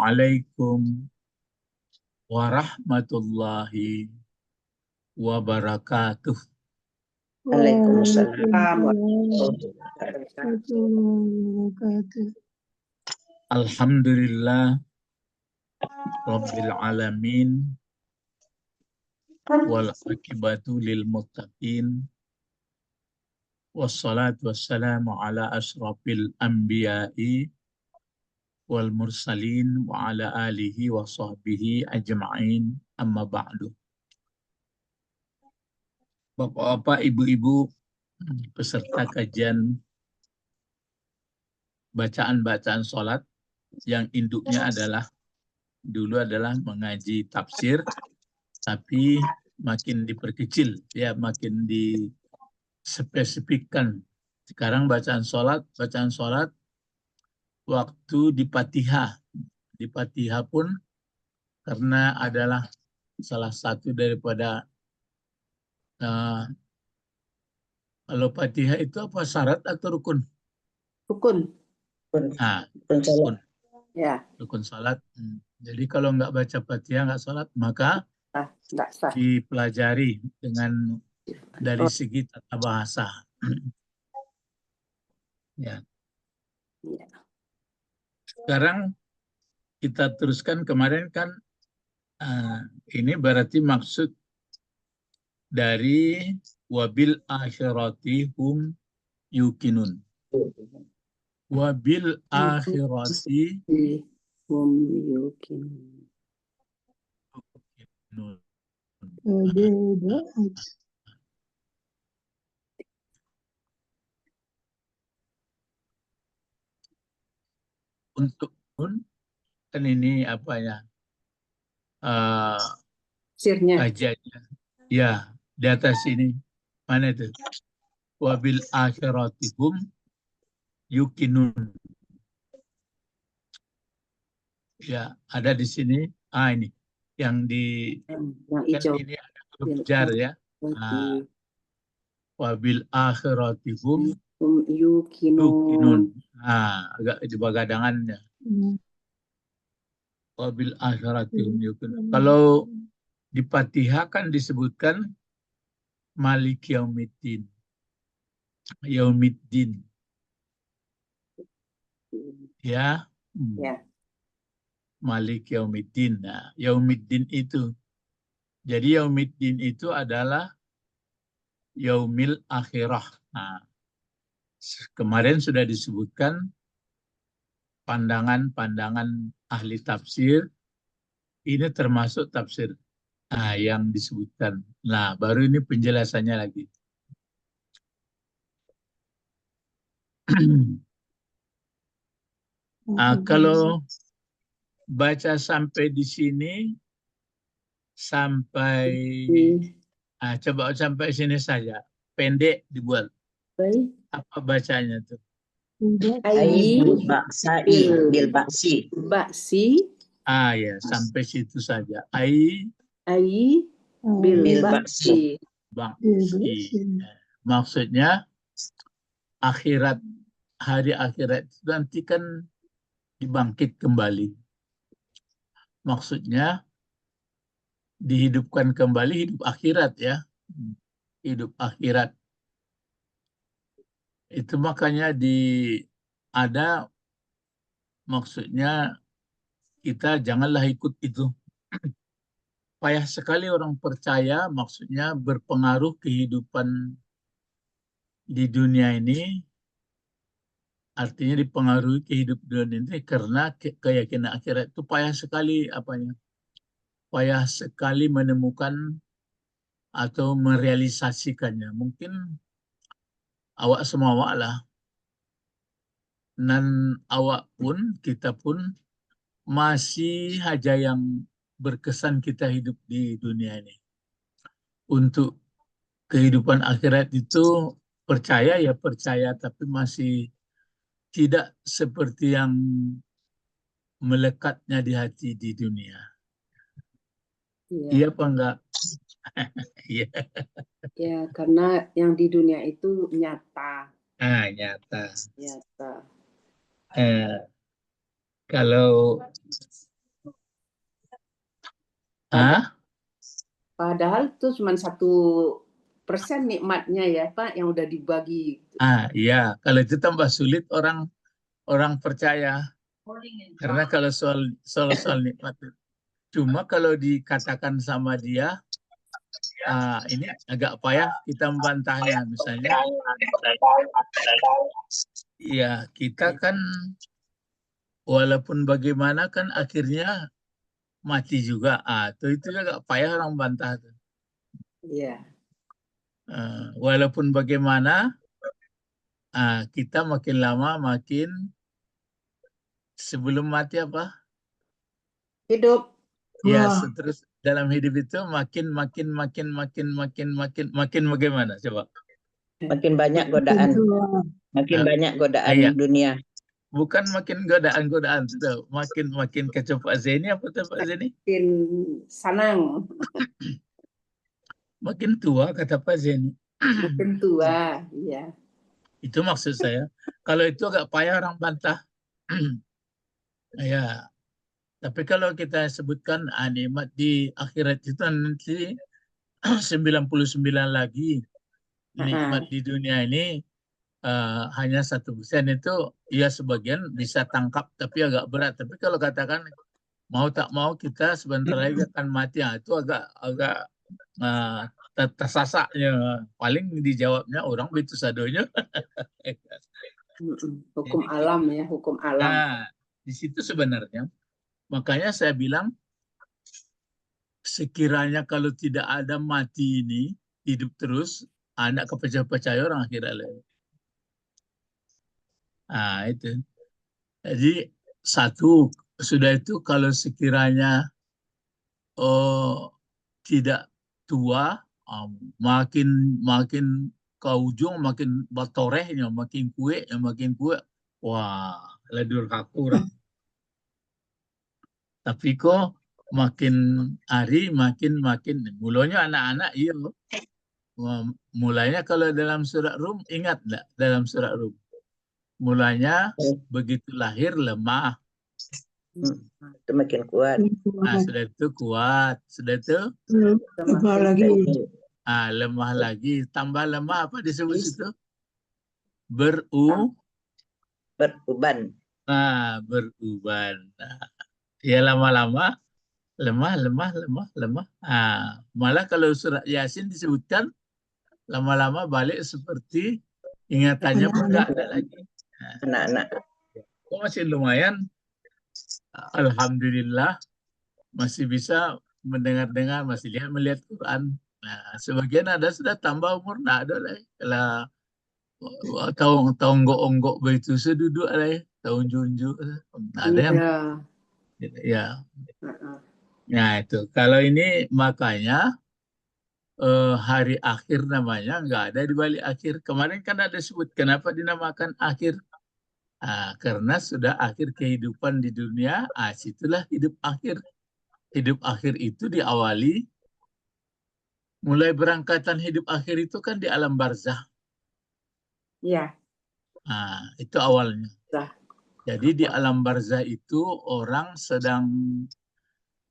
Assalamualaikum warahmatullahi wabarakatuh. Waalaikumsalam Alhamdulillah Rabbil alamin wal akibatu lil muttaqin wassalatu wassalamu ala asrafil anbiya'i wal mursalin wa ala alihi wa sahbihi ajma'in amma ba'du. Bapak-bapak, ibu-ibu peserta kajian bacaan-bacaan sholat yang induknya dulu adalah mengaji tafsir, tapi makin diperkecil, ya makin dispesifikkan. Sekarang bacaan sholat waktu di Fatihah. Di Fatihah pun karena adalah salah satu daripada kalau Fatihah itu apa, syarat atau rukun? Rukun. Rukun. Ya. Rukun salat. Jadi kalau nggak baca Fatihah nggak salat, maka Nggak sah. dipelajari dari segi tata bahasa. Ya. Sekarang kita teruskan, kemarin kan ini berarti maksud dari wabil akhirati hum yukinun. Wabil akhirati hum yukinun. Untuk nun kan ini apa ya? Sirnya. Kajiannya. Ya, di atas ini. Mana itu? Wabil akhiratihum yukinun. Ya, ada di sini. Ini yang yang kan hijau. ini ada huruf jar ya. Wabil akhiratihum yukinun. Agak di bagadangannya. Wabil akhiratihum yukinun. Kalau di Fatihah kan disebutkan Malik Yaumiddin. Yaumiddin. Ya. Ya. Malik Yaumiddin. Nah, Yaumiddin itu. Jadi Yaumiddin itu adalah Yaumil Akhirah. Nah, kemarin sudah disebutkan pandangan-pandangan ahli tafsir. Ini termasuk tafsir yang disebutkan. Nah, baru ini penjelasannya lagi. Kalau baca sampai di sini, coba sampai sini saja. Pendek dibuat. Apa bacanya tuh? Bil baksi. Ya, sampai situ saja. Bil baksi. Maksudnya hari akhirat itu nanti kan dibangkit kembali. Maksudnya dihidupkan kembali, hidup akhirat ya. Hidup akhirat. Itu makanya ada maksudnya kita janganlah ikut itu. Payah sekali orang percaya, maksudnya berpengaruh kehidupan di dunia ini, artinya dipengaruhi kehidupan dunia ini karena keyakinan akhirat itu payah sekali payah sekali menemukan atau merealisasikannya. Mungkin awak semua lah, dan awak pun, kita pun masih aja yang berkesan kita hidup di dunia ini. Untuk kehidupan akhirat itu percaya ya percaya, tapi masih tidak seperti yang melekatnya di hati di dunia. Iya apa enggak? Iya. Ya, karena yang di dunia itu nyata. Nyata. Nyata. Kalau Padahal, Ah, padahal itu cuma 1% nikmatnya ya Pak yang udah dibagi. iya. Kalau itu tambah sulit orang orang percaya. Karena kalau soal nikmat, cuma kalau dikatakan sama dia, ini agak payah kita membantahnya. Misalnya, ya kita kan walaupun bagaimana kan akhirnya mati juga. Itu agak payah orang bantah tuh. Iya. Walaupun bagaimana, kita makin lama makin sebelum mati apa? Hidup. Ya, Wah, terus dalam hidup itu makin bagaimana? Coba. Makin banyak makin godaan, tua. makin Eh, banyak godaan iya, dunia. bukan makin godaan-godaan, sudah makin kacau Pak Zeni apa tuh Pak Zeni? Makin senang. Makin tua kata Pak Zeni. Makin tua. Iya. Itu maksud saya. Kalau itu agak payah orang bantah. Ya, tapi kalau kita sebutkan nikmat di akhirat itu nanti 99 lagi, nikmat Heeh. di dunia ini hanya 1% itu ya sebagian bisa tangkap tapi agak berat. Tapi kalau katakan mau tak mau kita sebentar lagi akan mati, itu agak agak uh, tersasaknya. Paling dijawabnya orang begitu sadonya. Hukum Jadi alam ya, hukum alam. di situ sebenarnya makanya saya bilang sekiranya kalau tidak ada mati ini hidup terus, anak kepercaya orang akhirat lain. Itu. Jadi satu sudah itu kalau sekiranya oh, tidak tua, um, makin makin ke ujung makin batorehnya, makin kue, wah ledur kaku orang. Tapi kok makin hari makin makin mulanya anak-anak iya. Wah, mulanya kalau dalam surat Rum ingat enggak dalam surat Rum mulanya begitu lahir lemah. Itu makin kuat. Sudah itu kuat, sudah itu Tambah lagi. lemah lagi, tambah lemah apa disebut Yes. situ? Beruban. Beruban. Ya lama-lama lemah. Malah kalau surat Yasin disebutkan lama-lama balik seperti ingatannya pun nggak ada lagi. Anak-anak. Kok masih lumayan, alhamdulillah masih bisa mendengar-dengar, masih melihat Quran. Nah, sebagian ada sudah tambah umur, nah ada lah. Kalau tahun onggok begitu seduduk lah, tahun junju. Ada yang Iya. ya. Heeh. Nah itu, kalau ini makanya hari akhir namanya nggak ada di balik akhir. Kemarin kan ada sebut kenapa dinamakan akhir. Karena sudah akhir kehidupan di dunia, situlah hidup akhir. Hidup akhir itu diawali mulai berangkatan hidup akhir itu kan di alam barzah. Iya. Itu awalnya. Lah. Jadi di alam barzah itu orang sedang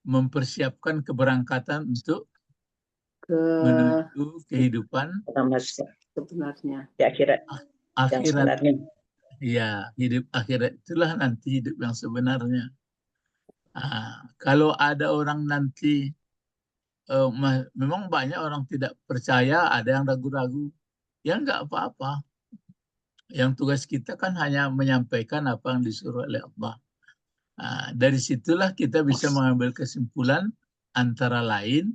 mempersiapkan keberangkatan untuk Ke menuju kehidupan sebenarnya. Di akhirat. Yang akhirat. sebenarnya. Ya, hidup akhirat itulah nanti hidup yang sebenarnya. Kalau ada orang nanti, memang banyak orang tidak percaya, ada yang ragu-ragu. Ya nggak apa-apa. Yang tugas kita kan hanya menyampaikan apa yang disuruh oleh Allah. Dari situlah kita bisa mengambil kesimpulan antara lain,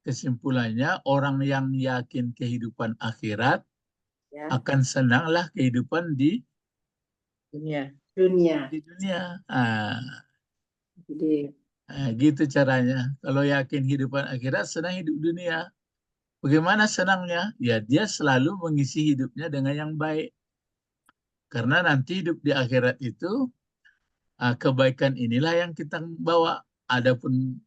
kesimpulannya orang yang yakin kehidupan akhirat Ya. akan senanglah kehidupan di Dunia. dunia. Jadi Gitu caranya. Kalau yakin kehidupan akhirat, senang hidup dunia. Bagaimana senangnya? Ya dia selalu mengisi hidupnya dengan yang baik. Karena nanti hidup di akhirat itu, kebaikan inilah yang kita bawa. Adapun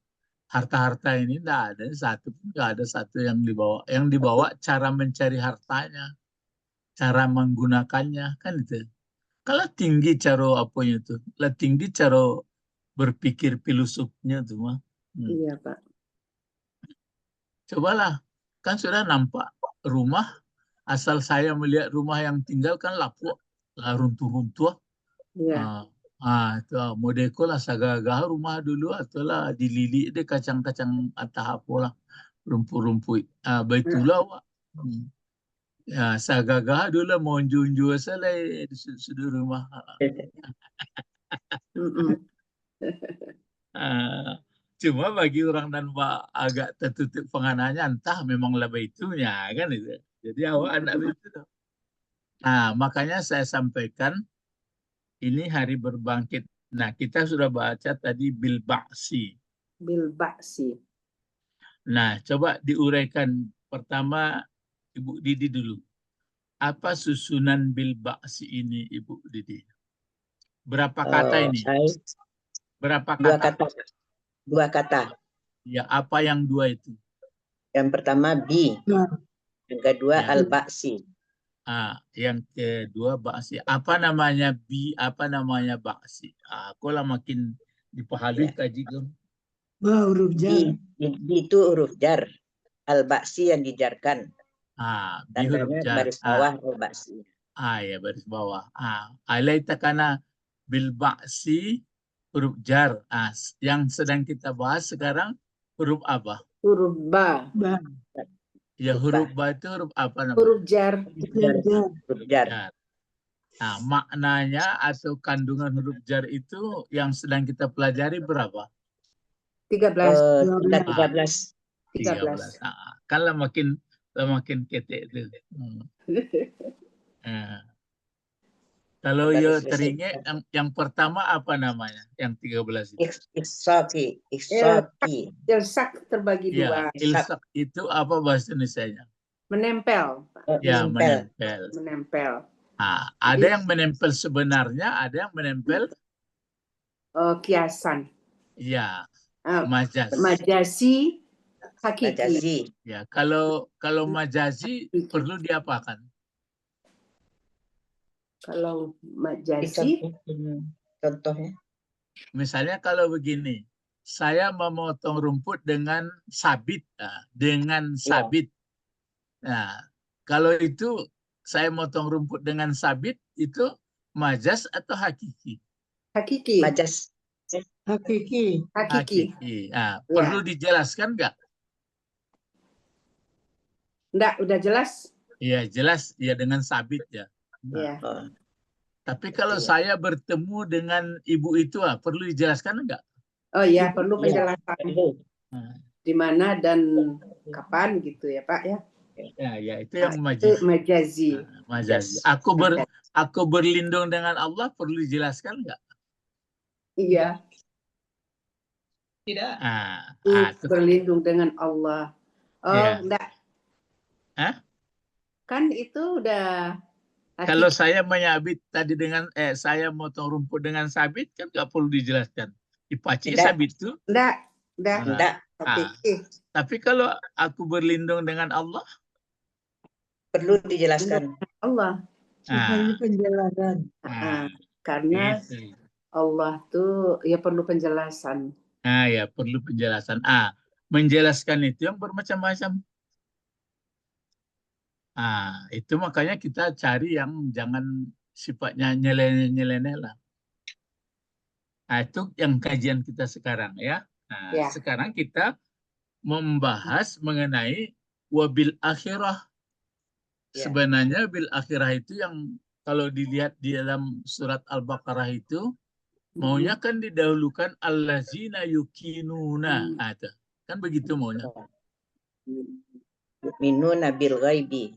harta-harta ini tidak ada satu pun, nggak ada satu yang dibawa. Yang dibawa cara mencari hartanya, cara menggunakannya, kan itu. Kalau tinggi cara apanya itu, lah tinggi cara berpikir filosofnya tuh mah. Iya, Pak. Cobalah, kan sudah nampak rumah, asal saya melihat rumah yang tinggal kan lapuk, lah runtuh-runtuh. Iya. Itu modeko lah sagagah rumah dulu atulah dililik deh kacang-kacang atah apalah rumput-rumput. Baitulah wak. Ya, sagagah dulu mau junjung selai di sudut rumah. Mm-mm. Ah, Cuma bagi orang dan agak tertutup pengananya, entah memang lebih itunya kan itu. Jadi awak anak itu. Nah, makanya saya sampaikan ini hari berbangkit. Nah, kita sudah baca tadi bil ba'si. Bil ba'si. Nah, coba diuraikan pertama Ibu Didi dulu. Apa susunan bil ba'si ini, Ibu Didi? Berapa kata ini? Berapa Dua kata? kata. Dua kata. Ya, apa yang dua itu? Yang pertama bi, Nah, yang kedua Ya. al-ba'si. Yang kedua ba'si. Apa namanya bi? Apa namanya ba'si? Aku lah makin dipahami Ya. kaji kan. huruf jar. Bi itu huruf jar. Al-ba'si yang dijarkan. Bi huruf Tandanya jar. baris bawah al-ba'si. Ya baris bawah. Alaita kana bil ba'si huruf jar. Yang sedang kita bahas sekarang huruf apa? Huruf ba. Bah, Ya huruf ba itu huruf apa namanya? Huruf jar. jar. Huruf jar. Jar. Maknanya atau kandungan huruf jar itu yang sedang kita pelajari berapa? 13. 13. 13. Kan lah makin ketek itu. Kalau yo teringat yang pertama apa namanya? Yang 13 itu. Iksaki. Ilsak terbagi Ya, dua. ilsak itu apa bahasa Indonesianya? Menempel. Ya, Menempel. Menempel. Ada yang menempel sebenarnya, ada yang menempel Kiasan. ya, Ah, majaz. Majasi, hakiki. Majazi. Ya, kalau majazi perlu diapakan? Kalau majasi, Contohnya. Misalnya kalau begini, saya memotong rumput dengan sabit, dengan sabit. Nah, kalau itu saya motong rumput dengan sabit itu majaz atau hakiki? hakiki. Majas. Hakiki. Hakiki. Perlu dijelaskan nggak? Enggak, udah jelas? Iya, jelas ya dengan sabit ya. Ya. Tapi kalau saya bertemu dengan ibu itu, perlu dijelaskan enggak? Oh iya, perlu penjelasan di mana dan kapan gitu ya, Pak ya. Ya itu yang Itu majazi. majazi. Aku berlindung dengan Allah, perlu dijelaskan enggak? Iya. Tidak. Berlindung dengan Allah. Enggak. Kan itu udah kalau saya menyabit tadi dengan saya motong rumput dengan sabit kan nggak perlu dijelaskan. Dipaci sabit itu. Enggak. Tapi kalau aku berlindung dengan Allah perlu dijelaskan. Allah. Perlu penjelasan. Karena Allah tuh ya perlu penjelasan. Ya perlu penjelasan. Menjelaskan itu yang bermacam-macam. Itu makanya kita cari yang jangan sifatnya nyeleneh-nyeleneh lah. Itu yang kajian kita sekarang ya. Sekarang kita membahas mengenai wabil akhirah. Sebenarnya bil akhirah itu yang kalau dilihat di dalam surat Al-Baqarah itu maunya kan didahulukan allazina yuqinuna. Kan begitu maunya. Yu'minuna bil ghaibi.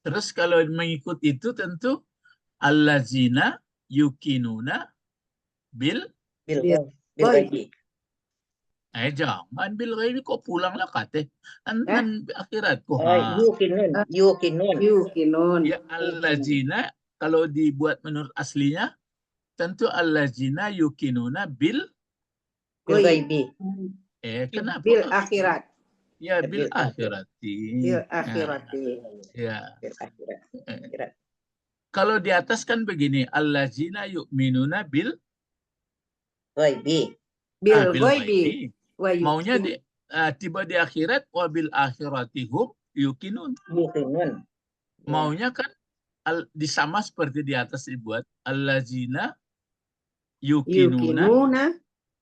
Terus kalau mengikut itu tentu allazina yuqinuna bil ghaibi. Jangan bil ghaibi kok pulanglah kate. Nan akhirat kok. Yuqinun. Ya allazina kalau dibuat menurut aslinya tentu allazina yuqinuna bil ghaibi. Kenapa? Bil akhirat. Ya bil akhirati. Bil akhirati. Ya. Bil akhirat. Kalau di atas kan begini, allazina yu'minuna bil ghaibi. bil bil ghaibi ghaibi. wa Maunya yuqin. tiba di akhirat, wabil akhiratihum yuqinun. Yuqinun. Ya. Maunya kan disama seperti di atas dibuat allazina yuqinuna Yuqinuna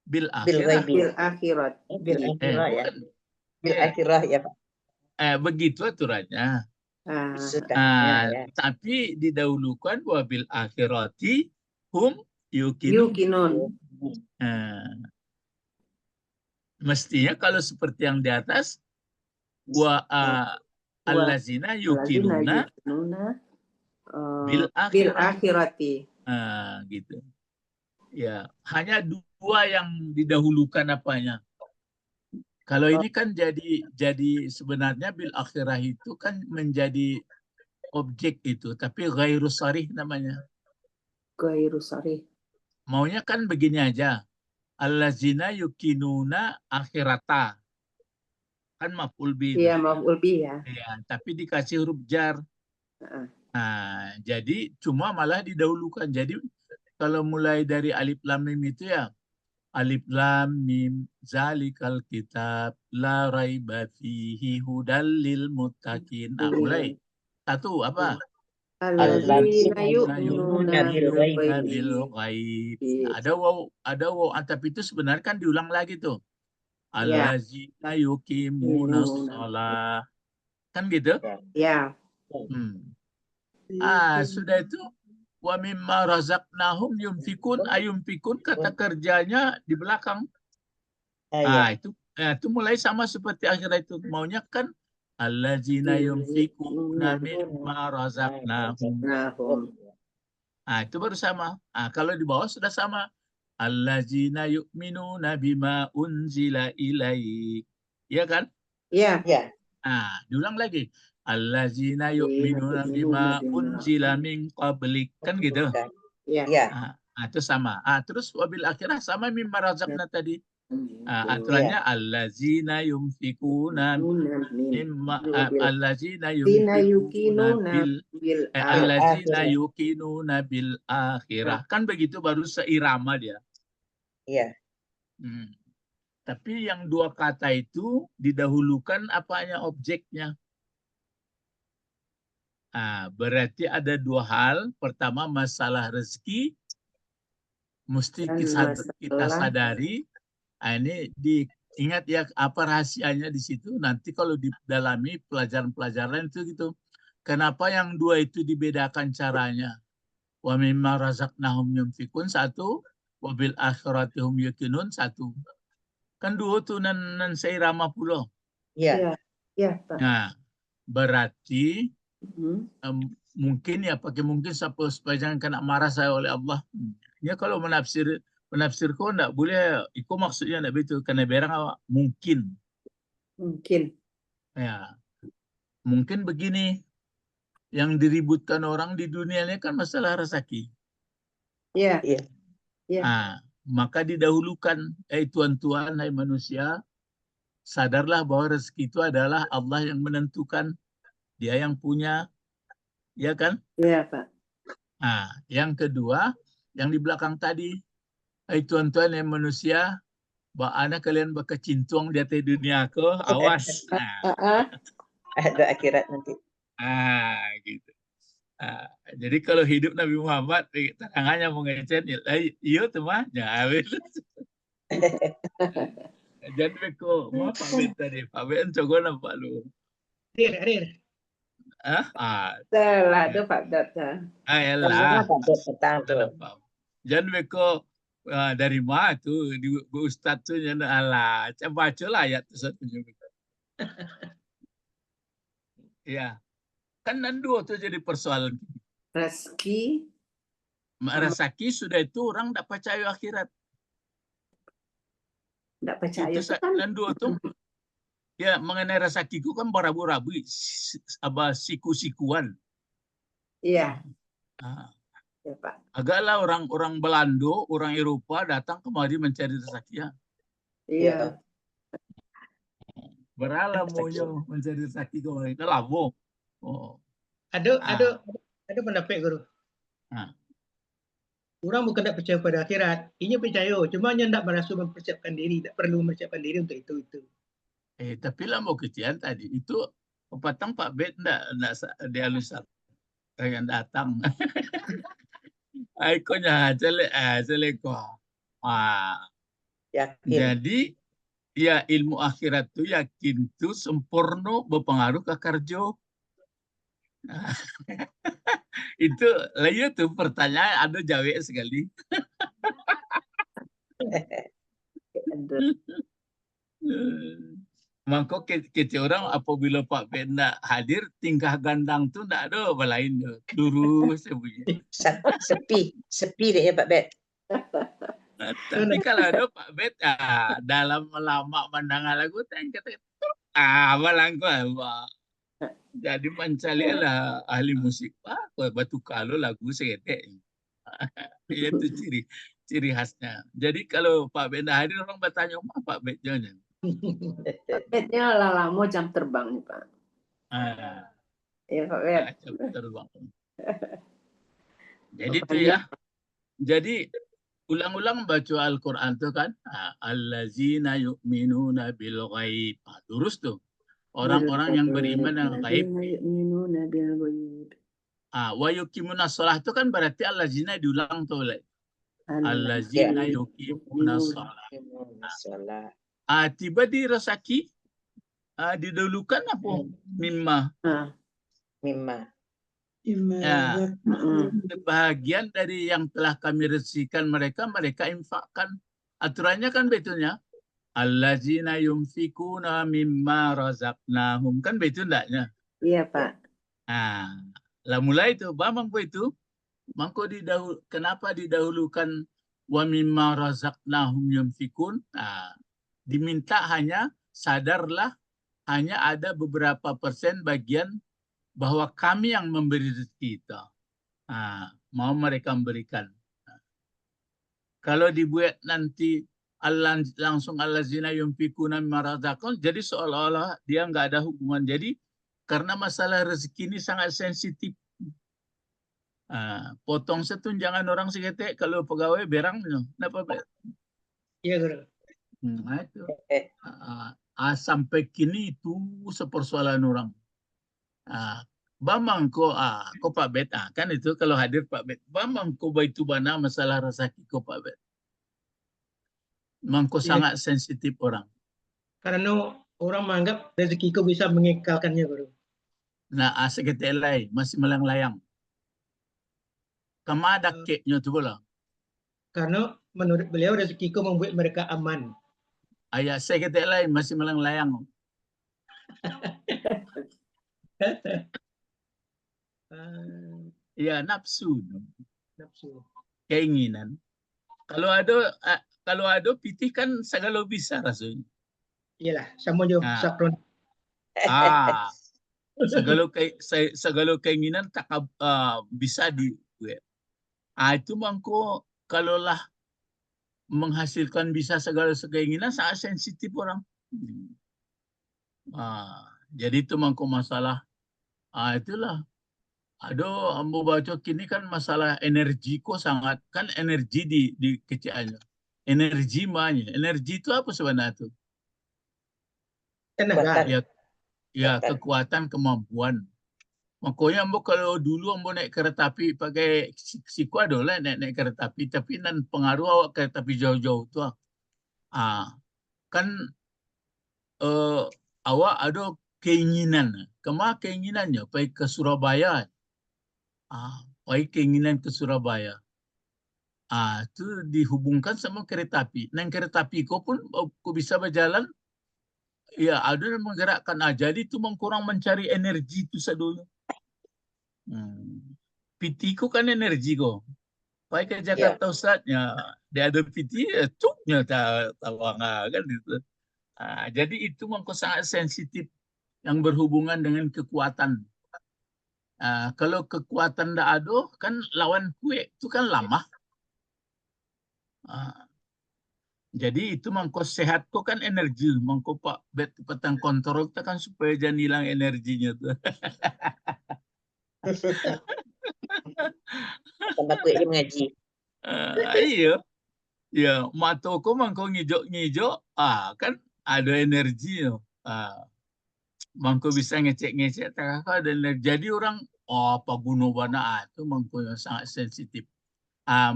bil Bil akhirah. ghaibi. bil akhirat. Bil akhirah ya. Bukan. Bil akhirah ya Pak. Begitu aturannya. Sudahnya ya. Tapi didahulukan wabil akhirati hum yuqinun. Yuqinun. Mestinya kalau seperti yang di atas wa allazina yuqinuna bil akhirati. Gitu. Ya, hanya dua yang didahulukan apanya. Kalau ini kan jadi sebenarnya bil akhirah itu kan menjadi objek itu, tapi ghairu sarih namanya. Ghairu sarih. Maunya kan begini aja. Allazina yuqinuna akhirata. Kan maf'ul bi. Iya, maf'ul bi ya. Ya, tapi dikasih huruf jar. Jadi cuma malah didahulukan. Jadi kalau mulai dari alif lam mim itu ya alif lam mim zalikal kitab la raiba fihi hudal lil muttaqin. Mulai. Satu apa? Allazina yu'minuna bil bil ghaib. Ada waw tapi itu sebenarnya kan diulang lagi tuh. Allazina yuqimuna shalah. Kan gitu? Ya. Sudah itu wa mimma razaqnahum yunfikun kata kerjanya di belakang. Itu mulai sama seperti akhirat itu. Maunya kan allazina yunfikuna mimma razaqnahum. Itu baru sama. Kalau di bawah sudah sama. Allazina yu'minuna bima unzila ilaik. Iya kan? Iya. Diulang lagi. Allazina yu'minuna bima unzila min qablik. Kan gitu? Iya. Itu sama. Terus wabil akhirah sama mimma razaqna tadi. Aturannya allazina yunfikuna mimma allazina yuqinuna bil akhirah. Kan begitu baru seirama dia. Iya. Tapi yang dua kata itu didahulukan apanya objeknya. Berarti ada dua hal. Pertama masalah rezeki mesti kita sadari. Ini diingat ya apa rahasianya di situ. Nanti kalau didalami pelajaran-pelajaran itu gitu. Kenapa yang dua itu dibedakan caranya? Wa mimma razaqnahum yunfikun satu, wa bil akhirati hum yuqinun satu. Kan dua tuh nan seirama pula. Iya. Nah, berarti mungkin ya mungkin supaya jangan kena marah saya oleh Allah. Ya kalau menafsir kau enggak boleh itu maksudnya enggak begitu karena berang mungkin. Ya. Mungkin begini. Yang diributkan orang di dunia ini kan masalah rezeki. Iya. Maka didahulukan, tuan-tuan, hai manusia, sadarlah bahwa rezeki itu adalah Allah yang menentukan, Dia yang punya, ya kan? Iya, Pak. Yang kedua, yang di belakang tadi, hai tuan-tuan, hai manusia, bagaimana kalian berkecincung di atas dunia aku, awas. Ada akhirat nanti. Gitu. Jadi kalau hidup Nabi Muhammad tangannya mengecen iya tuh mah jangan jadi beko mau Pak Ben tadi Pak Ben coba nampak lu Hadir. Telah tu Pak Data. Ayolah Betul. jangan beko dari mana tuh di Ustadz tuh jangan alah coba lah ayat tuh satunya ya kan dua tuh jadi persoalan Rezeki sudah itu orang tidak percaya akhirat. Tidak percaya itu kan dua tuh ya mengenai rezekiku kan berabu-rabu siku-sikuan. Iya. Ya, Pak. Agaklah orang Belanda, orang Eropa datang kemari mencari rezeki. Iya. Beralam maunya mencari rezeki kemari. Kelabo. Ada pendapat guru. orang bukan tak percaya pada akhirat. Inya percaya, cuma hanya tak merasa mempersiapkan diri, tak perlu mempersiapkan diri untuk itu. Tapi lah mau kecian tadi itu petang Pak Bet enggak dia lusa yang datang. Aikonya jelek kok. Yakin. Jadi ya ilmu akhirat tu yakin tu sempurna berpengaruh ke kerja. Itu lah itu pertanyaan ada jawab sekali. Maka kita orang apabila Pak Ben nak hadir tingkah gandang tu tak ada apa lain tu. Lurus bunyi. Sepi dia Pak Bet. Tapi kalau ada Pak Bet dalam lama pandangan lagu tanya kata balangku jadi mencari lah ahli musik batu kalau lagu segetek. Itu ciri khasnya. Jadi kalau Pak Ben dah hadir orang bertanya apa Pak Ben jangan. Pak Bet-nya lama jam terbang nih Pak. Ya Pak Bet. Jam terbang. Jadi itu ya. Jadi ulang-ulang baca Al-Quran tu kan. Allazina yu'minuna bil ghaib. Lurus tuh. Orang-orang yang beriman dengan ghaib. Yu'minuna bil ghaib. Wa yuqimuna shalah itu kan berarti allazina diulang tuh. Allazina yuqimuna shalah. Tiba di Rasaki didahulukan apa? Mimma. Ya, bahagian dari yang telah kami rezekikan mereka infakkan. Aturannya kan betulnya allazina yunfikuna mimma razaqnahum kan betul enggaknya? Iya Pak. Lah mulai itu mangko itu mangko kenapa didahulukan wa mimma razaqnahum yunfikun? Diminta hanya sadarlah hanya ada beberapa persen bagian bahwa kami yang memberi rezeki itu. Mau mereka memberikan. Kalau dibuat nanti langsung allazina yunfikuna mimma razaqnahum jadi seolah-olah dia nggak ada hubungan. Jadi karena masalah rezeki ini sangat sensitif. Potong setunjangan orang seketek kalau pegawai berangnya. Kenapa Pak? Iya Guru. Itu. Sampai kini itu sepersoalan orang. Bambang ko Pak Bet kan itu kalau hadir Pak Bet. Bambang ko itu bana masalah rezeki ko Pak Bet. Mangko sangat sensitif orang. Karena orang menganggap rezeki kau bisa mengekalkannya Guru. Nah, seketek lain masih melayang-layang. Kama ada keknya tu pula. Karena menurut beliau rezeki kau membuat mereka aman. Seketek lain masih melayang-layang. Ya nafsu. Keinginan. Kalau ada pitih kan segala bisa rasanya. Iyalah, sama juga sakron. Segala keinginan tak bisa dibuat. Itu mangko kalaulah menghasilkan bisa segala keinginan sangat sensitif orang. Jadi itu mangko masalah. Itulah. Aduh, ambo baca kini kan masalah energi kok sangat kan energi di kecilnya. Energi mana? Energi itu apa sebenarnya itu? Tenaga. Ya kekuatan, kemampuan. Makanya ambo kalau dulu ambo naik kereta api pakai siku ada lah naik kereta api tapi nan pengaruh awak kereta api jauh-jauh tu. Kan awak ada keinginan. Keinginannya pergi ke Surabaya. Pergi keinginan ke Surabaya. Itu dihubungkan sama kereta api. Nang kereta api kau pun kau bisa berjalan. Ya ada yang menggerakkan. Jadi itu kurang mencari energi itu dulu. PT ku kan energi kok. Pergi ke Jakarta Ustaznya. Dia ada PT, cuknya tawang kan itu. Jadi itu sangat sensitif yang berhubungan dengan kekuatan. Kalau kekuatan tidak ada, kan lawan kue itu kan lama. Jadi itu sehat kok kan energi. Mangko Pak Bet petang kontrol kita kan supaya jangan hilang energinya tuh. Tambah kue dia mengaji. Iya, ya matoko mangko ngijo-ngijo, kan ada energi yo. Mangko bisa ngecek-ngecek tak ada energi. Jadi orang apa bunuh bana itu mangko yang sangat sensitif.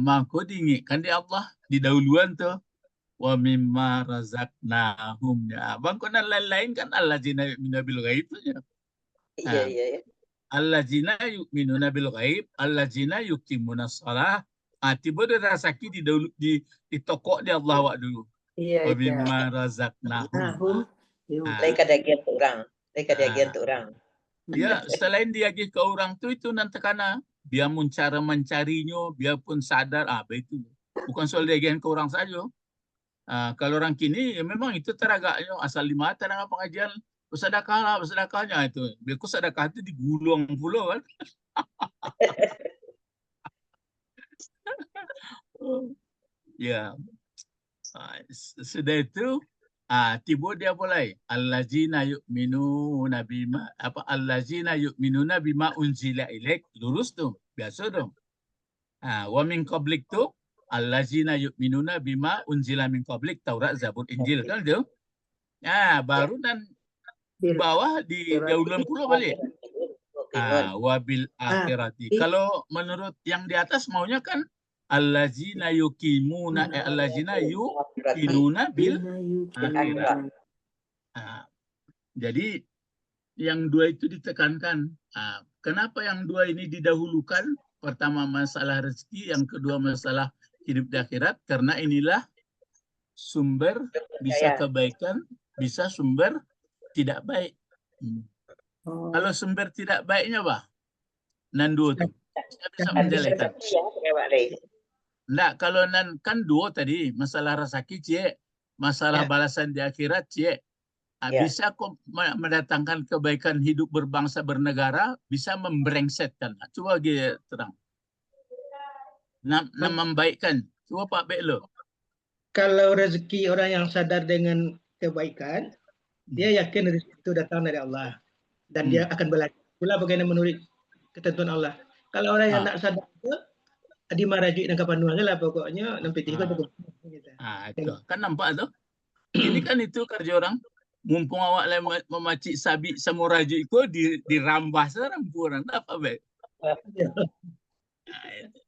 Mangko diingatkan di Allah di dahuluan tuh wa mimma razaqnahum ya. Mangko nan lain-lain kan allazina yu'minuna bil ghaib tuh ya. Iya, iya, iya. Allazina yu'minuna bil ghaib, allazina yuqimuna shalah. Tiba dia rasaki di dahulu di toko di Allah wak dulu. Iya, Wa iya. mimma razaqnahum. Nahum. Lain kadagian tu orang. Lain kadagian tu orang. Ya, selain dia ke orang tu itu nanti karena dia cara mencarinya, dia pun sadar, itu bukan soal dia ke orang saja. Kalau orang kini ya memang itu teragaknya asal lima terang pengajian bersedekah lah, bersedekahnya itu. Biar sedekah itu digulung pula kan. Ya, sudah itu tiba dia mulai allazina yu'minuna bima allazina yu'minuna bima unzila ilaik, lurus tuh biasa dong. Wa min qablik tuh allazina yu'minuna bima unzila min qablik, Taurat, Zabur, Injil kan tuh. Baru dan di bawah di dauluan pula balik. Wabil akhirati. Kalau menurut yang di atas maunya kan allazina yuqimuna allazina yuqinuna bil akhirat. Jadi yang dua itu ditekankan. Kenapa yang dua ini didahulukan? Pertama masalah rezeki, yang kedua masalah hidup di akhirat. Karena inilah sumber bisa kebaikan, bisa sumber tidak baik. Kalau sumber tidak baiknya, nan dua tuh. Saya bisa menjelekkan. Enggak, kalau nan kan dua tadi, masalah rezeki, cie, masalah balasan di akhirat, cie. Bisa kok mendatangkan kebaikan hidup berbangsa bernegara, bisa membrengsetkan. Coba dia terang. Membaikkan. Coba Pak Beklo. Kalau rezeki orang yang sadar dengan kebaikan, dia yakin rezeki itu datang dari Allah. Dan dia akan belajar pula bagaimana menurut ketentuan Allah. Kalau orang yang tak sadar itu, di marajuk dan kapan nuangnya lah pokoknya, nampak tiga gitu. Itu kan nampak tuh. Ini kan itu kerja orang. Mumpung awak memacik sabit sama rajuk itu dirambah sekarang orang apa baik.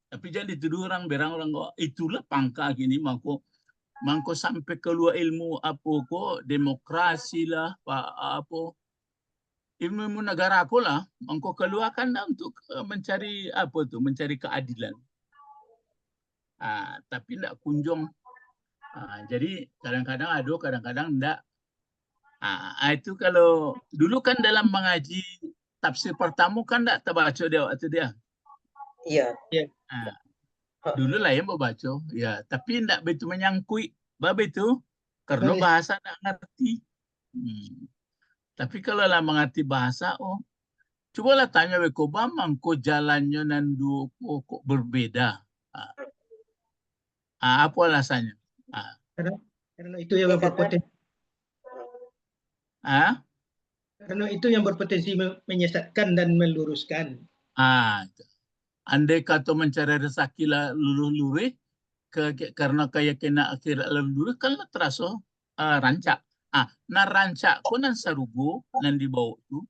Tapi jangan dituduh orang berang orang kok itulah pangka gini mangko sampai keluar ilmu apa kok demokrasi lah apa ilmu negara aku lah mangko keluarkan untuk mencari apa tuh mencari keadilan. Tapi tidak kunjung. Jadi kadang-kadang ada, kadang-kadang enggak. Itu kalau dulu kan dalam mengaji tafsir pertama kan enggak terbaca dia waktu dia. Iya. Dulu lah yang membaca, ya. Tapi enggak begitu menyangkui, itu karena bahasa enggak ngerti. Tapi kalau lah mengerti bahasa, cobalah tanya Wekoba, mangko jalannya nandu kok berbeda. Apa alasannya? Karena itu yang berpotensi. Karena itu yang berpotensi menyesatkan dan meluruskan. Andai kata mencari rezeki lah luluh-lurih, karena keyakinan akhir luluh-lurih kan terasa rancak. Rancak pun nan sarugo nan dibawa tu.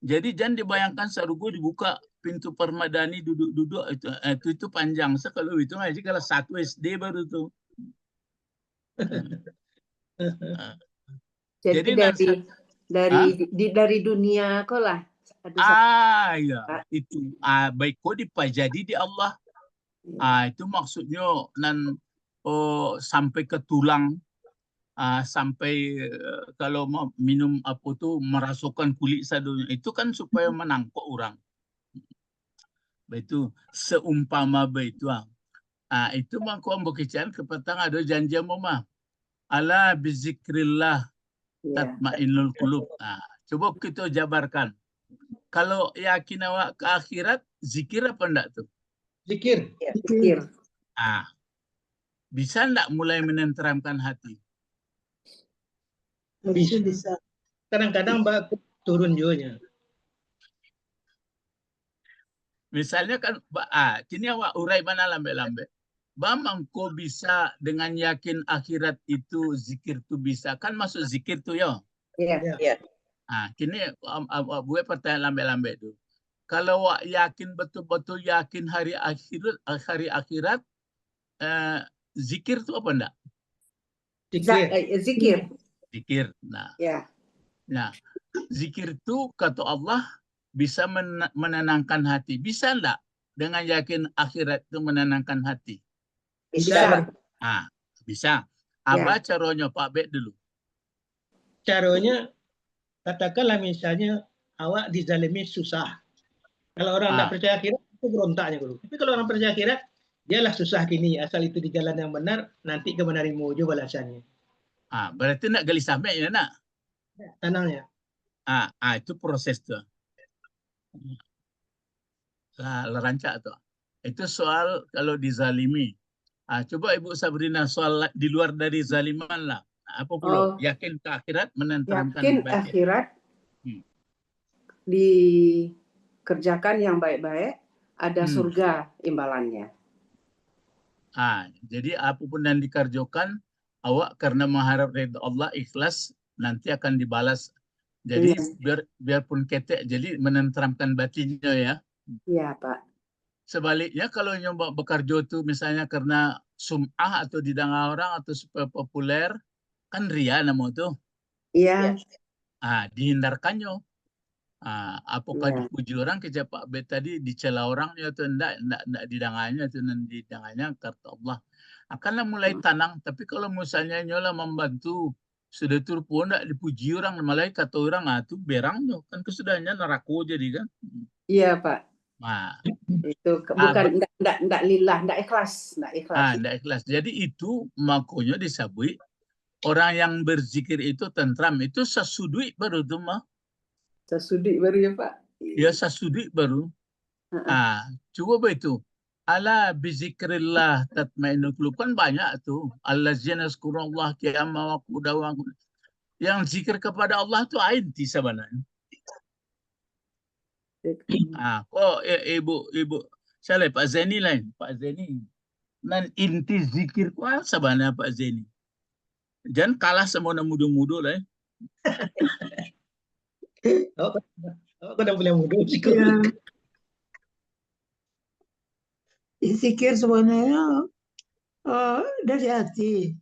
Jadi jangan dibayangkan sarugo dibuka pintu permadani duduk-duduk itu panjang. Kalau itu aja kalau 1 SD baru tuh. Jadi dari dunia kok lah. Ya itu baik kok dipajadi di Allah. Itu maksudnya nan sampai ke tulang, sampai kalau minum apa tuh merasukan kulit sadunya itu kan supaya menangkok orang. Itu seumpama itu itu mangko ambokician kepetang ada janji mama. Ala bizikrillah tatmainnul qulub. Coba kita jabarkan. Kalau yakin awak ke akhirat, zikir apa enggak tuh? Zikir. Bisa enggak mulai menenteramkan hati? Bisa. Kadang-kadang turun juga. Misalnya kan, kini awak urai mana lambe-lambe. Bang, kau bisa dengan yakin akhirat itu zikir tu bisa. Kan masuk zikir tu ya. Iya. Ya. Kini buat pertanyaan lambe-lambe tu. Kalau awak yakin betul-betul yakin hari akhirat, zikir tu apa enggak? Zikir. Zikir. Nah, Ya. zikir tu kata Allah bisa menenangkan hati. Bisa enggak dengan yakin akhirat itu menenangkan hati? Bisa. Bisa. Ya. Apa caranya Pak Bek dulu? Caranya, katakanlah misalnya awak dizalimi susah. Kalau orang tidak percaya akhirat, itu berontaknya dulu. Tapi kalau orang percaya akhirat, dialah susah kini, asal itu di jalan yang benar, nanti kemenarimu juga balasannya. Berarti nak gelisah mek ya nak? Tenangnya. Itu proses tu. Rancak tu. Itu soal kalau dizalimi. Coba Ibu Sabrina soal di luar dari zaliman lah. Apa pula? Yakin ke akhirat menenteramkan Yakin batin. akhirat dikerjakan yang baik-baik, ada surga imbalannya. Jadi apapun yang dikerjakan, awak karena mengharap ridha Allah ikhlas, nanti akan dibalas. Jadi biarpun ketek, jadi menenteramkan batinnya ya. Iya Pak. Sebaliknya kalau nyoba bekerja itu misalnya karena sum'ah atau didengar orang atau supaya populer, kan ria nama itu. Iya. Dihindarkannya. Apakah dipuji orang kerja Pak B tadi dicela orangnya atau enggak didangannya atau didangannya kata Allah. Akanlah mulai tanang. Tapi kalau misalnya nyola membantu sudah turun pun enggak dipuji orang, malah kata orang itu berangnya kan kesudahannya neraka jadi kan. Iya Pak. Itu bukan enggak lillah, enggak ikhlas, enggak ikhlas. Jadi itu makanya disebut orang yang berzikir itu tentram, itu sesudui baru tuh mah. Sesudi baru ya Pak? Ya sesudi baru. Coba itu. Ala bizikrillah tatma'innul qulub, kan banyak tuh. Allazina yazkurullah qiyama wa qu'udan wa yang zikir kepada Allah itu inti sebenarnya. Ibu saya Pak Zeni lain, Pak Zeni. Dan inti zikir kuat sebenarnya Pak Zeni. Jangan kalah sama orang muda-muda lah. Aku udah boleh muda sih. Zikir sebenarnya dari hati.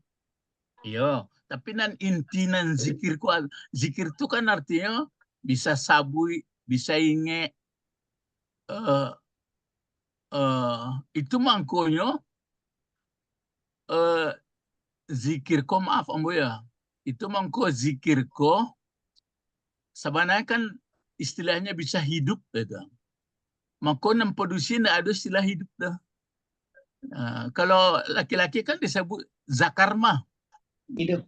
Iya, tapi nan inti nan zikir itu kan artinya bisa sabui, bisa inge. Itu mangkonya zikir ko maaf ambo ya. Itu mangko zikir ko sebenarnya kan istilahnya bisa hidup gitu. Maka nempedusi ndak ada istilah hidup dah. Kalau laki-laki kan disebut zakarma. Hidup.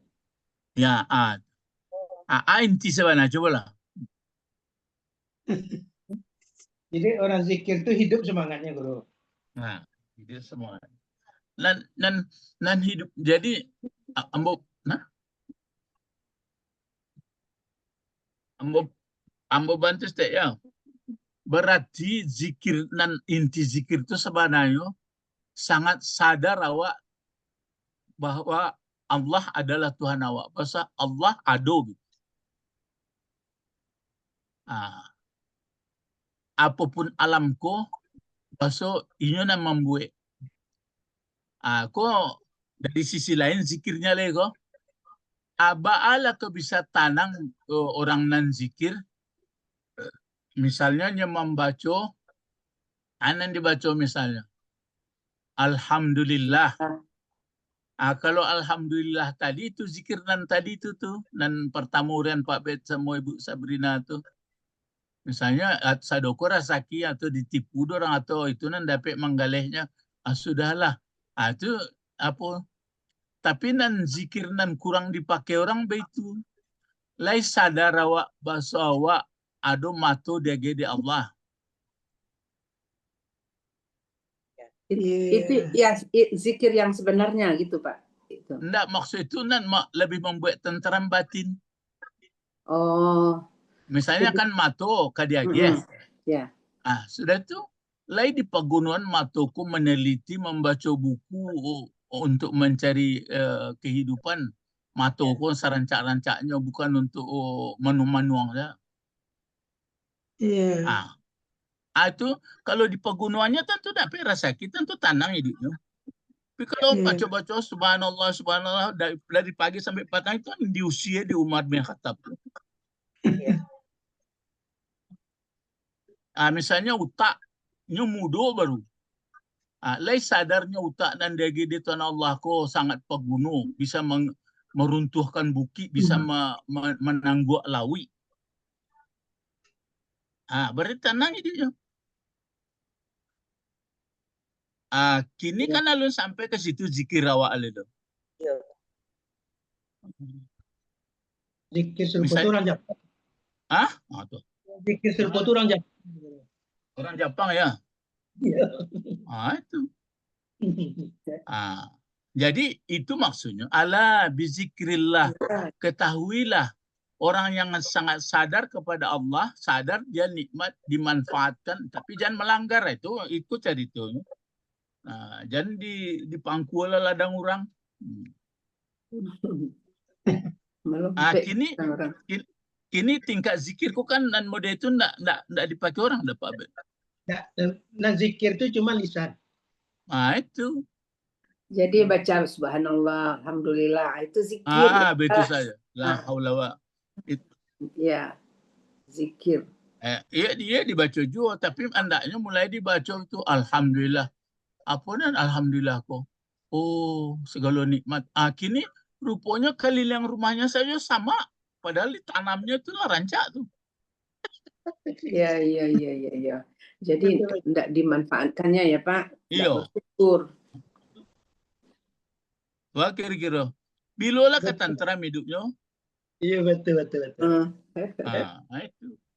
Ya, inti sebenarnya coba lah. Jadi orang zikir itu hidup semangatnya, Bro. Hidup semangat. Nan hidup. Jadi ambo bantu stek ya. Berarti zikir nan inti zikir itu sebenarnya sangat sadar awak bahwa Allah adalah Tuhan awak. Bahasa Allah ado. Apapun alamku, bahasa ini yang membuat. Kok dari sisi lain zikirnya lego. Ba'ala kau bisa tanang orang nan zikir. Misalnya yang membaca, anan dibaca misalnya. Alhamdulillah. Kalau alhamdulillah tadi itu zikir nan tadi itu tuh. Nan pertama urian Pak Bet sama Ibu Sabrina tuh. Misalnya sadoko rasaki atau ditipu orang atau itu nan dapat menggalehnya. Sudahlah. Itu apa? Tapi nan zikir nan kurang dipakai orang begitu. Lai sadar awak bahasa awak ado mato dia gede Allah. Itu ya zikir yang sebenarnya gitu Pak. Enggak, maksud itu nan lebih membuat tenteram batin. Misalnya kan mato kadiage. Ya. Sudah itu Lai di pegunungan matuku meneliti membaca buku untuk mencari kehidupan. Matuku serancak-rancaknya bukan untuk manu-manuang ya. Iya. Itu kalau di pegunungannya tentu dapat rasa sakit, tentu tenang hidupnya. Tapi kalau baca-baca subhanallah, subhanallah dari pagi sampai petang itu di usia di Umar bin Khattab. Misalnya utaknya mudo baru. Lai sadarnya utak dan dagi di tanah Allah ko sangat pegunung, bisa meruntuhkan bukit, bisa menangguk lawi. Berarti tenang hidupnya. Kini kan alun sampai ke situ zikir awak itu. Zikir serupa itu orang Jepang. Tuh. Zikir serupa itu orang Jepang. Orang Jepang ya? Iya. Itu. Jadi itu maksudnya. Ala bizikrillah. Ketahuilah. Orang yang sangat sadar kepada Allah, sadar dia nikmat, dimanfaatkan, tapi jangan melanggar itu ceritanya. Jangan dipangku oleh ladang orang. Kini tingkat zikirku kan dan mode itu enggak dipakai orang dah Pak Bet. Nah, zikir itu cuma lisan. Itu. Jadi baca subhanallah, alhamdulillah, itu zikir. Betul saja. La haula wa. Ya, zikir. Dia dibaca juga, tapi andaknya mulai dibaca itu alhamdulillah. Apa dan alhamdulillah kok. Segala nikmat. Kini rupanya keliling rumahnya saja sama. Padahal ditanamnya itu lah rancak tuh. Iya. Jadi tidak dimanfaatkannya ya Pak. Iya. Bersyukur. Wah kira-kira. Bilolah ketenteram hidupnya. Iya betul. Itu.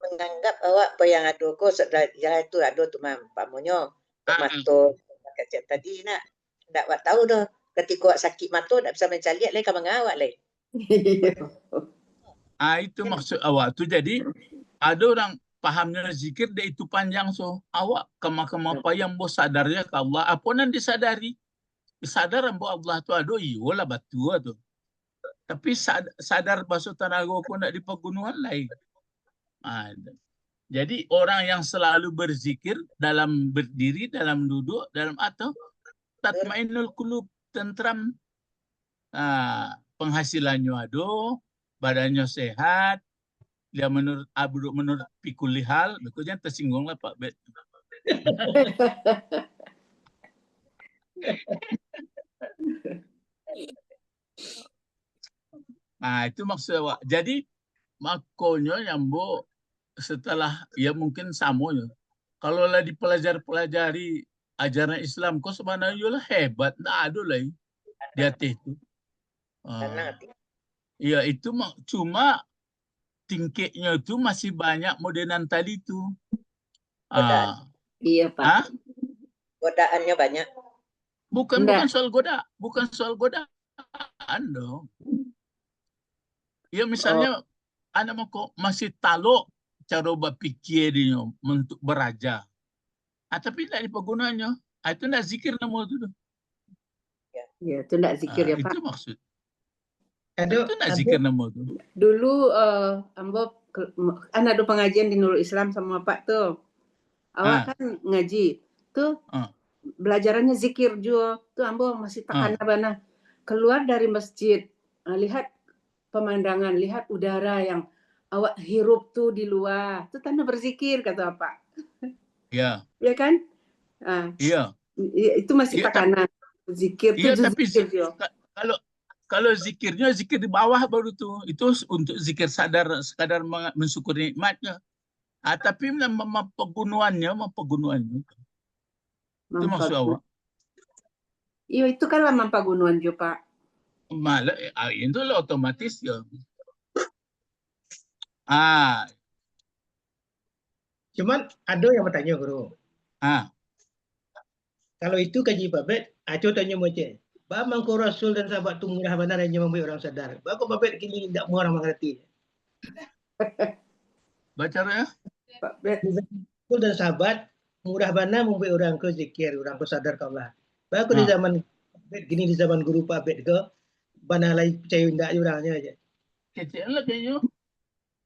Menganggap awak apa yang ada ko jalan itu ada tu Pak Monyo. Mato kecil tadi nak. Tak awak tahu dah. Ketika awak sakit mata tak bisa mencari lagi kamu ngawak lagi. Itu maksud awak tu. Jadi ada orang pahamnya zikir dia itu panjang so. Awak kema apa yang bos sadarnya ke Allah. Apa nan disadari? Sadar bahwa Allah tu ada iyalah batu tu. Tapi sadar bahasa tenaga aku nak di pegunungan lain. Jadi orang yang selalu berzikir dalam berdiri, dalam duduk, dalam atau tatmainul qulub, tentram, penghasilannya ada, badannya sehat, dia menurut pikul hal, betulnya tersinggung lah Pak Bet. Itu maksud awak. Jadi makanya yang setelah ya mungkin sama ya. Kalau lah dipelajari ajaran Islam, kok sebenarnya lah hebat, nggak ada lah di hati itu. Ya itu cuma tingkatnya itu masih banyak modelan tadi itu. Iya Pak. Godaannya banyak. Bukan soal godaan dong. Ya misalnya anak kok masih taluk cara berpikir dia untuk beraja. Tapi tidak di penggunaannya. Itu tidak zikir nama itu. Ya, itu tidak zikir ya Pak. Itu maksud. Itu tidak zikir nama itu. Dulu Ambo kan ada pengajian di Nurul Islam sama Pak tuh. Awak kan ngaji. Tuh belajarannya zikir juga. Tuh Ambo masih takkan bana. Keluar dari masjid, lihat pemandangan, lihat udara yang awak hirup tuh di luar. Itu tanda berzikir kata Pak. Iya. Iya kan? Iya. Itu masih tekanan. Zikir iya, tuh tapi kalau zikirnya zikir di bawah baru tuh. Itu untuk zikir sekadar mensyukuri nikmatnya. Tapi pegunuannya. Itu maksud awak. Iya, itu kan lama pegunuan juga Pak. Malah itu lah otomatis ya. Cuman ada yang bertanya Guru. Kalau itu kaji Pak Bet, Aco tanya macam, Bamangko Rasul dan sahabat tu murah benar hanya membuat orang sadar. Bako Pak Bet kini tidak mau orang mengerti. Baca ya. Pak Bet. Rasul dan sahabat murah bana membuat orang ke zikir, orang ke sadar ke Allah. Baku di zaman gini, di zaman guru Pak Bet ke bana lagi percaya ndak orangnya aja. Kecil lah kayaknya.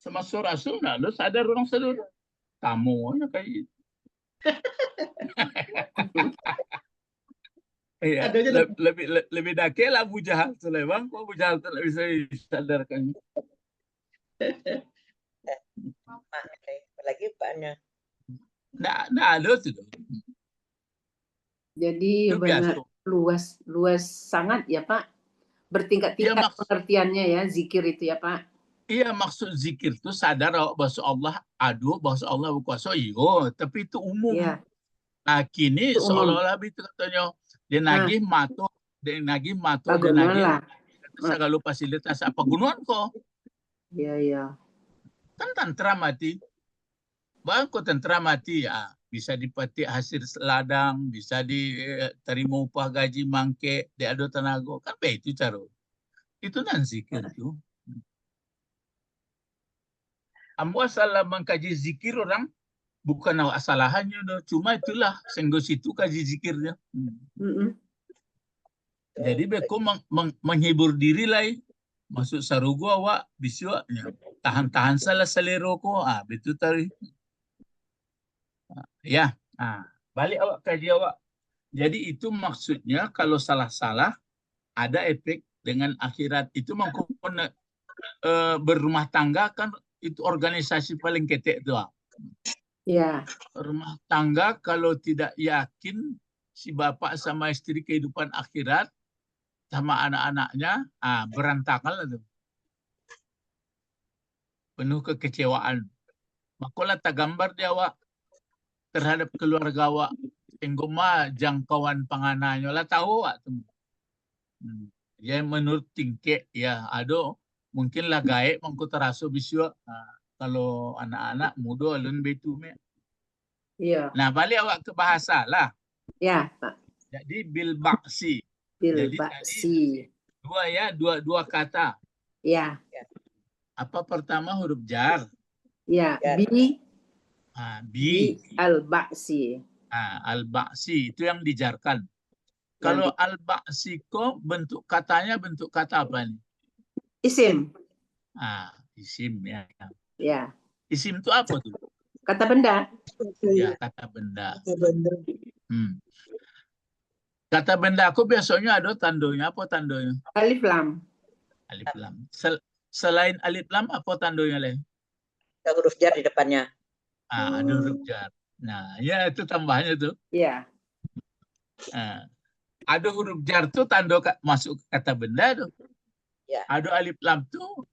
Sama Rasul nah, lo sadar orang sadar. Kamu kayak gitu. Iya, lebih dakil Abu Jahal Sulaiman, kok Abu Jahal tak bisa disadarkan. Lagi Paknya. Nggak ada tuh. Jadi benar luas sangat ya Pak. Bertingkat-tingkat pengertiannya ya zikir itu ya Pak. Iya, maksud zikir itu sadar bahwa Allah bahwa Allah berkuasa, iyo, tapi itu umum. Iya. Nah, kini seolah-olah itu katanya dia nagih mato, segala fasilitas apa gunaan kok. Iya. Kan tentera mati. Bangko tentera mati ya, bisa dipetik hasil ladang, bisa diterima upah gaji mangke, diado tenaga, kan itu cara. Itu nan zikir tuh. Ambo salah mengkaji zikir orang bukan asalahannya doh, cuma itulah senggos itu kaji zikirnya. Jadi beko menghibur diri lah, masuk sarugo awak bisa tahan salah selero ko, betul tadi. Ya, balik awak kaji awak. Jadi itu maksudnya kalau salah-salah ada efek dengan akhirat. Itu mengkon berumah tangga kan itu organisasi paling ketek tuh. Ya. Rumah tangga kalau tidak yakin si bapak sama istri kehidupan akhirat sama anak-anaknya, berantakan lah tuh. Penuh kekecewaan. Makola tak gambar dia awak terhadap keluarga awak. Tenggoma jangkauan panganannya lah tahu awak tuh. Ya menurut tingkek ya ada mungkin lah gaib mangko teraso biswa. Kalau anak-anak muda alun betu me. Iya. Nah, balik awak ke bahasa lah. Ya, Pak. Jadi bil baksi. Bil baksi. Dua kata. Ya. Apa pertama huruf jar? Ya, bi. Bi al-baksi. Al-baksi itu yang dijarkan. Kalau al-baksi kok bentuk katanya bentuk kata apa nih? Isim. Isim ya. Ya. Isim itu apa tuh? Kata benda. Ya, kata benda. Kata benda aku biasanya ada tandonya. Apa tandonya? Alif lam. Alif lam. Selain alif lam apa tandonya lain? Ada huruf jar di depannya. Ada huruf jar. Nah, ya itu tambahnya tuh. Iya. Ada huruf jar tuh tanda masuk kata benda tuh. Ya. Ada alif lam tuh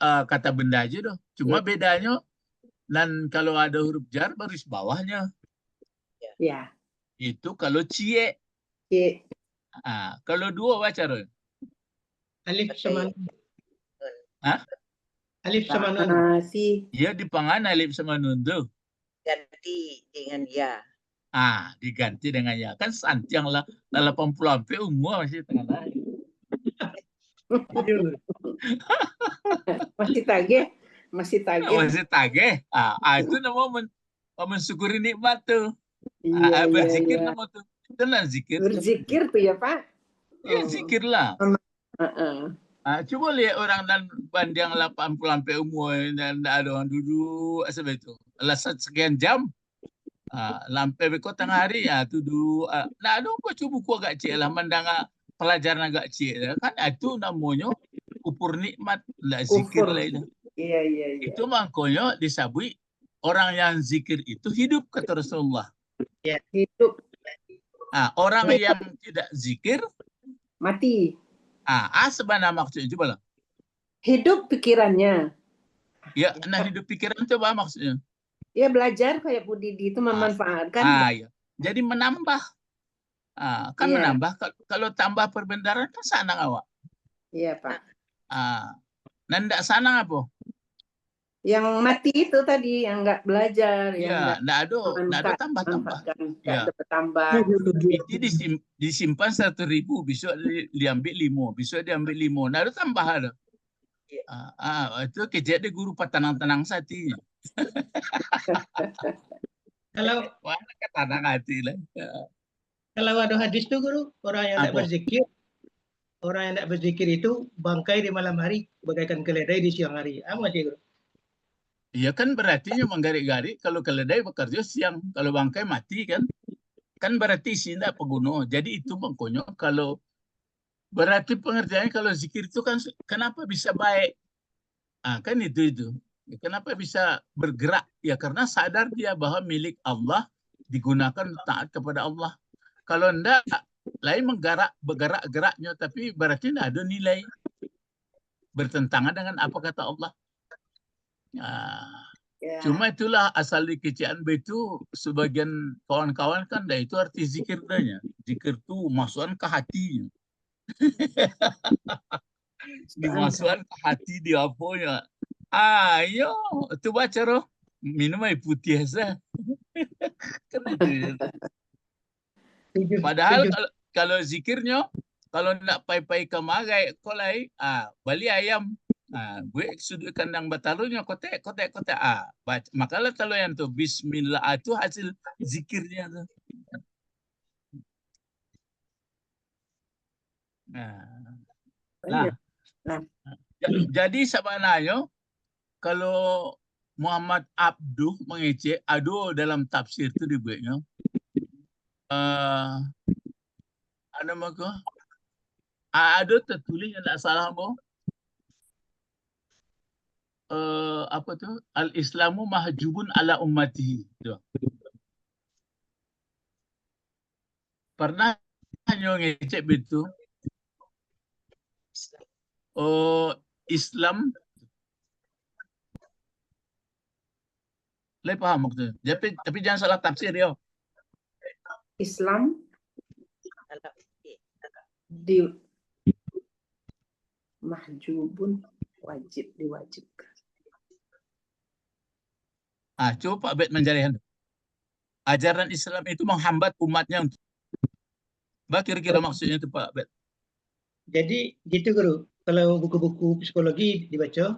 kata benda aja tuh. Cuma bedanya dan kalau ada huruf jar baris bawahnya. Ya. Itu kalau cie. Cie. Kalau dua baca Roy. Alif sama nun. Alif sama nun. Iya dipangan alif sama nun tuh. Ganti dengan ya. Diganti dengan ya. Kan santiang lah 80 sampai umur masih tengah lain. Masih tagih. Masih tagih. Itu nama mensyukuri nikmat tuh. Berzikir nama tuh. Itu lah zikir. Berzikir tuh ya Pak. Ya zikir lah. Coba lihat orang dan panjang 80 sampai umur dan ada orang duduk sebab itu. Alasan sekian jam. Lampai beko tengah hari duduk. Nah ada kok coba ku agak cik lah mendang pelajaran agak cik lah. Kan itu namanya ukur nikmat lah zikir lah itu. Iya. Itu makanya disabui orang yang zikir itu hidup kata Rasulullah. Ya, hidup. Orang yang tidak zikir mati. Sebenarnya maksudnya coba lah. Hidup pikirannya. Ya, hidup pikiran coba maksudnya. Ya belajar kayak Bu Didi itu memanfaatkan. Ya. Jadi menambah. Menambah. Kalau tambah perbendaharaan kan sanang awak. Iya Pak. Nanda sanang apa? Yang mati itu tadi yang nggak belajar. Ya, nggak ada tambah-tambah. Ya. Tambah. Itu disimpan 1.000, besok diambil 5, besok diambil 5. Nggak ada tambah ada. Itu kejadian guru patanang-tanang sati. Kalau mana kata hati lah. kalau ada hadis tuh guru, orang yang tidak berzikir, itu bangkai di malam hari bagaikan keledai di siang hari. Apa sih guru? Iya kan berarti menggarik-garik kalau keledai bekerja siang, kalau bangkai mati kan? Kan berarti tidak peguno. Jadi itu makanya kalau berarti pengertiannya kalau zikir itu kan kenapa bisa baik? Kan itu. Kenapa bisa bergerak? Ya karena sadar dia bahwa milik Allah digunakan taat kepada Allah. Kalau enggak, lain bergerak-geraknya, tapi berarti tidak ada nilai. Bertentangan dengan apa kata Allah. Cuma itulah asal dikecian itu sebagian kawan-kawan kan dah itu arti zikir dahnya. Zikir itu masukkan ke hatinya. Dimasukkan ke hati dia apanya. Ayo, itu baca roh. Minum air putih saja. Kan itu. Padahal kalau zikirnya, kalau nak pai-pai kemagai kolai, bali ayam. Gue sudut kandang batalunya kotek. Makalah talo yang tuh bismillah itu hasil zikirnya tuh. Jadi sebenarnya kalau Muhammad Abduh mengecek, dalam tafsir itu dibuatnya. Ada maka ada tertulis yang tak salah boh. Apa tuh? Al-Islamu mahjubun ala ummatihi. Pernah ngecek begitu. Islam lebih paham maksudnya. Tapi jangan salah tafsir ya. Islam di mahjubun diwajibkan. Coba Bet menjarihan. Ajaran Islam itu menghambat umatnya untuk. Kira-kira maksudnya itu Pak Bet. Jadi gitu guru. Kalau buku-buku psikologi dibaca,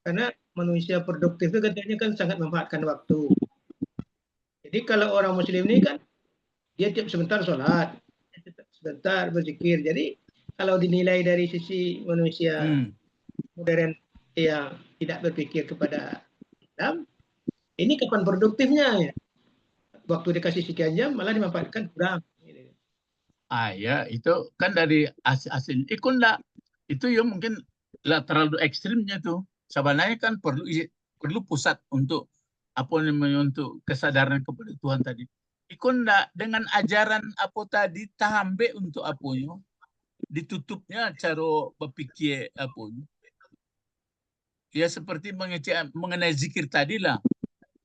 karena manusia produktif itu katanya kan sangat memanfaatkan waktu. Jadi kalau orang Muslim ini kan dia tiap sebentar sholat, sebentar berzikir. Jadi kalau dinilai dari sisi manusia modern yang tidak berpikir kepada Islam, ini kapan produktifnya ya? Waktu dikasih sekian jam malah dimanfaatkan kurang. Ya itu kan dari hasil ikut enggak. Itu ya mungkin terlalu ekstrimnya tuh. Sebenarnya kan perlu pusat untuk apa namanya untuk kesadaran kepada Tuhan tadi. Ikut enggak dengan ajaran apa tadi tahambe untuk apanya ditutupnya cara berpikir apanya. Ya seperti mengenai zikir tadi lah.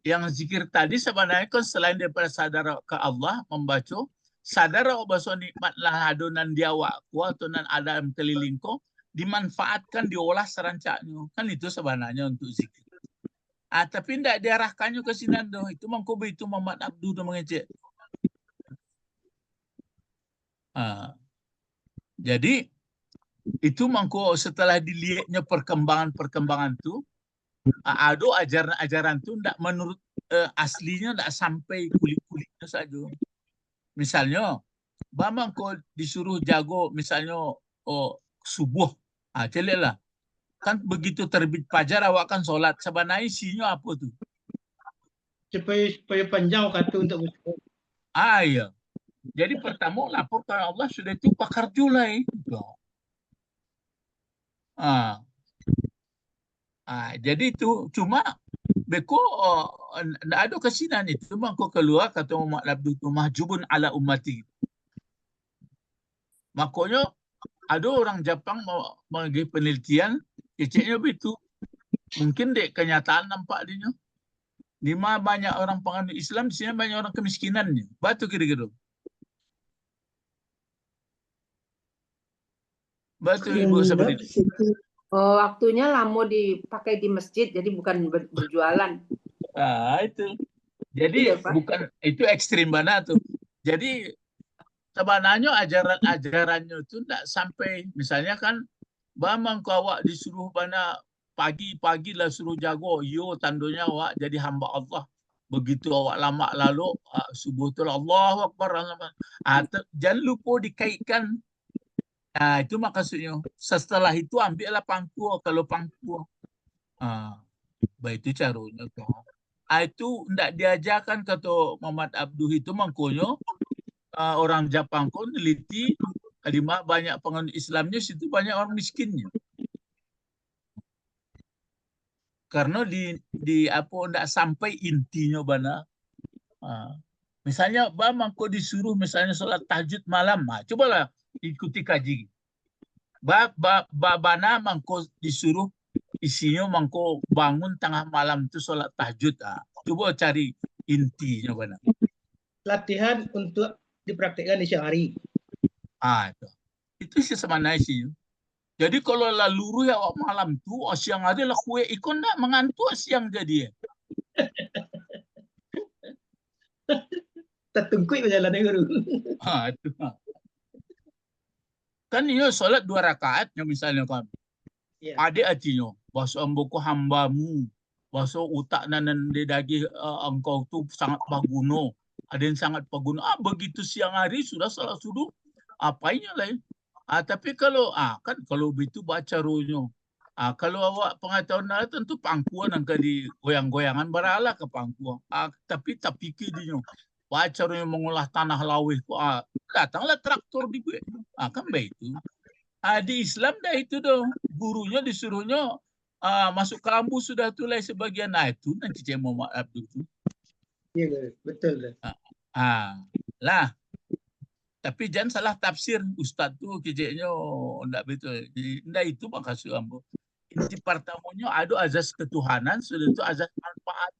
Yang zikir tadi sebenarnya kan selain daripada sadar ke Allah membaca, sadar bahwa nikmatlah adonan diawak atau nan ada kelilingko dimanfaatkan diolah serancaknya. Kan itu sebenarnya untuk zikir. Tapi tidak diarahkannya ke sini doh. Itu mangkobe itu Muhammad Abduh doh mengecek. Jadi itu mangko setelah dilihatnya perkembangan itu ada ajaran-ajaran itu tidak menurut aslinya tidak sampai kulit-kulitnya saja. Misalnya, bamang kau disuruh jago misalnya subuh, celilah. Kan begitu terbit fajar awak kan sholat. Sebenarnya isinya apa tuh? Supaya panjang waktu untuk bersyukur. Iya. Jadi pertama laporkan Allah sudah itu pakar julai. Jadi itu cuma beko ndak ada kesinan itu mangko keluar kata Muhammad Abdul mahjubun ala ummati. Makanya ada orang Jepang mau bagi penelitian ceceknya begitu. Mungkin dek kenyataan nampak dia. Di mana banyak orang penganut Islam, di sini banyak orang kemiskinannya. Batu kira-kira. Batu Ibu seperti itu. Waktunya lama dipakai di masjid, jadi bukan berjualan. Itu. Jadi iya, bukan itu ekstrim banget tuh. Jadi sebenarnya ajaran-ajarannya itu tidak sampai misalnya kan bamang kau awak disuruh bana pagi-pagi lah suruh jago, yo tandonya awak jadi hamba Allah. begitu awak lama lalu subuh tu Allahu Akbar. Jangan lupa dikaitkan. Itu maksudnya. Setelah itu ambillah pangku kalau pangku. Baik itu caranya. Itu tidak diajarkan kata Muhammad Abduh itu mangkonyo orang Jepang pun neliti lima banyak penganut Islamnya situ banyak orang miskinnya. Karena di apa tidak sampai intinya bana. Misalnya mangko disuruh misalnya sholat tahajud malam, cobalah ikuti kaji. Bana mangko disuruh isinya mangko bangun tengah malam itu sholat tahajud. Coba cari intinya bana. Latihan untuk dipraktikkan di siang hari. Itu sih sebenarnya sih. Jadi kalau laluru ya malam tu siang hari lah kue ikon nak mengantuk siang jadi. Tertungkui berjalan guru. Itu. Kan ini solat 2 rakaatnya misalnya kan. Yeah. Ada artinya bahasa amboku hambamu, bahasa utak nanan de dagi engkau tu sangat paguno. Ada yang sangat paguno. Begitu siang hari sudah salat subuh. Apanya lain? Tapi kalau kan kalau begitu baca rohnya. Kalau awak pengetahuan tentu pangkuan angka di goyang-goyangan baralah ke pangkuan. Tapi tak pikir dia. Baca rohnya mengolah tanah lawih. Datanglah traktor di gue. Kan begitu. Di Islam dah itu dong. Gurunya disuruhnya masuk kelambu sudah tulai sebagian. Itu nanti saya mau maaf itu. Iya betul. Lah. Tapi jangan salah tafsir Ustaz tu kejeknya enggak betul. Enggak itu maksud ambo. Inti pertamanya ada azas ketuhanan, sudah itu azas manfaat.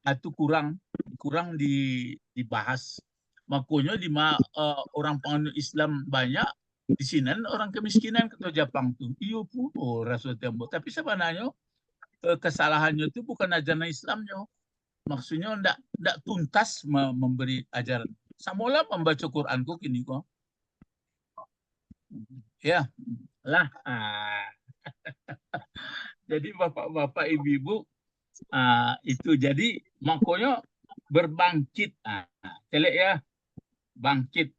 Itu kurang dibahas. Makanya orang penganut Islam banyak di sini orang kemiskinan ke Jepang tu. Iyo pun rasul tembo. Tapi sebenarnya kesalahannya itu bukan ajaran Islamnya. Maksudnya enggak tuntas memberi ajaran. Samola membaca Quranku kini kok. Ya, lah. Jadi bapak-bapak, ibu-ibu itu jadi makanya berbangkit. Telek ya, bangkit.